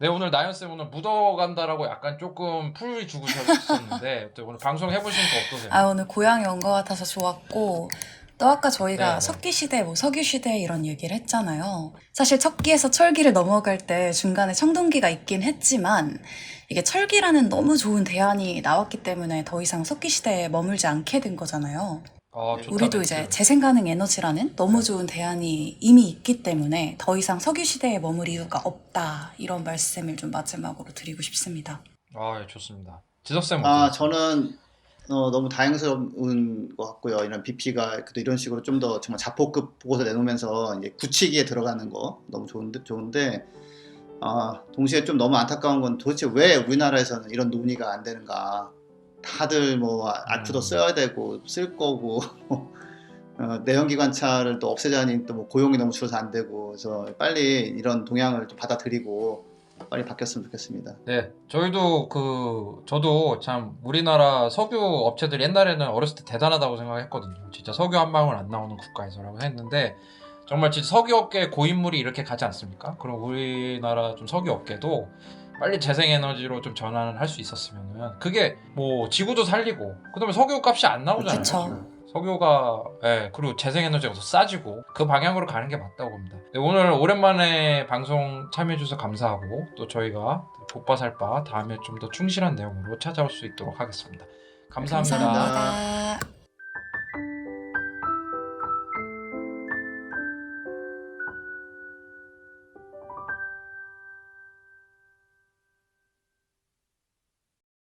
네, 오늘 나연쌤 오늘 묻어간다라고 약간 조금 풀이 주고 있었는데 오늘 방송 해보시니까 어떠세요? 아, 오늘 고향에 온 것 같아서 좋았고, 또 아까 저희가 네. 석기시대, 뭐 석유시대 이런 얘기를 했잖아요. 사실 척기에서 철기를 넘어갈 때 중간에 청동기가 있긴 했지만, 이게 철기라는 너무 좋은 대안이 나왔기 때문에 더 이상 석기시대에 머물지 않게 된 거잖아요. 좋다, 우리도 멘트. 이제 재생가능 에너지라는 너무 좋은 대안이 이미 있기 때문에 더 이상 석유시대에 머물 이유가 없다. 이런 말씀을 좀 마지막으로 드리고 싶습니다. 예, 좋습니다. 지석쌤 아, 어떠세요? 저는 너무 다행스러운 것 같고요. 이런 BP가 이런 식으로 좀 더 정말 자포급 보고서 내놓으면서 이제 굳히기에 들어가는 거 너무 좋은데 동시에 좀 너무 안타까운 건 도대체 왜 우리나라에서는 이런 논의가 안 되는가. 다들 뭐 아트도 써야 되고 쓸 거고 내연기 관찰을 또 없애자니 또 뭐 고용이 너무 줄어서 안 되고, 그래서 빨리 이런 동향을 좀 받아들이고 빨리 바뀌었으면 좋겠습니다. 네, 저도 참 우리나라 석유 업체들 옛날에는 어렸을 때 대단하다고 생각했거든요. 진짜 석유 한 방울 안 나오는 국가에서라고 했는데 정말 진짜 석유 업계 고인물이 이렇게 가지 않습니까? 그럼 우리나라 좀 석유 업계도 빨리 재생에너지로 좀 전환을 할 수 있었으면은 그게 뭐 지구도 살리고 그다음에 석유 값이 안 나오잖아요. 그쵸. 석유가 그리고 재생에너지가 더 싸지고 그 방향으로 가는 게 맞다고 봅니다. 네, 오늘 오랜만에 방송 참여해 주셔서 감사하고 또 저희가 복바살바 다음에 좀 더 충실한 내용으로 찾아올 수 있도록 하겠습니다. 감사합니다. 감사합니다. 감사합니다.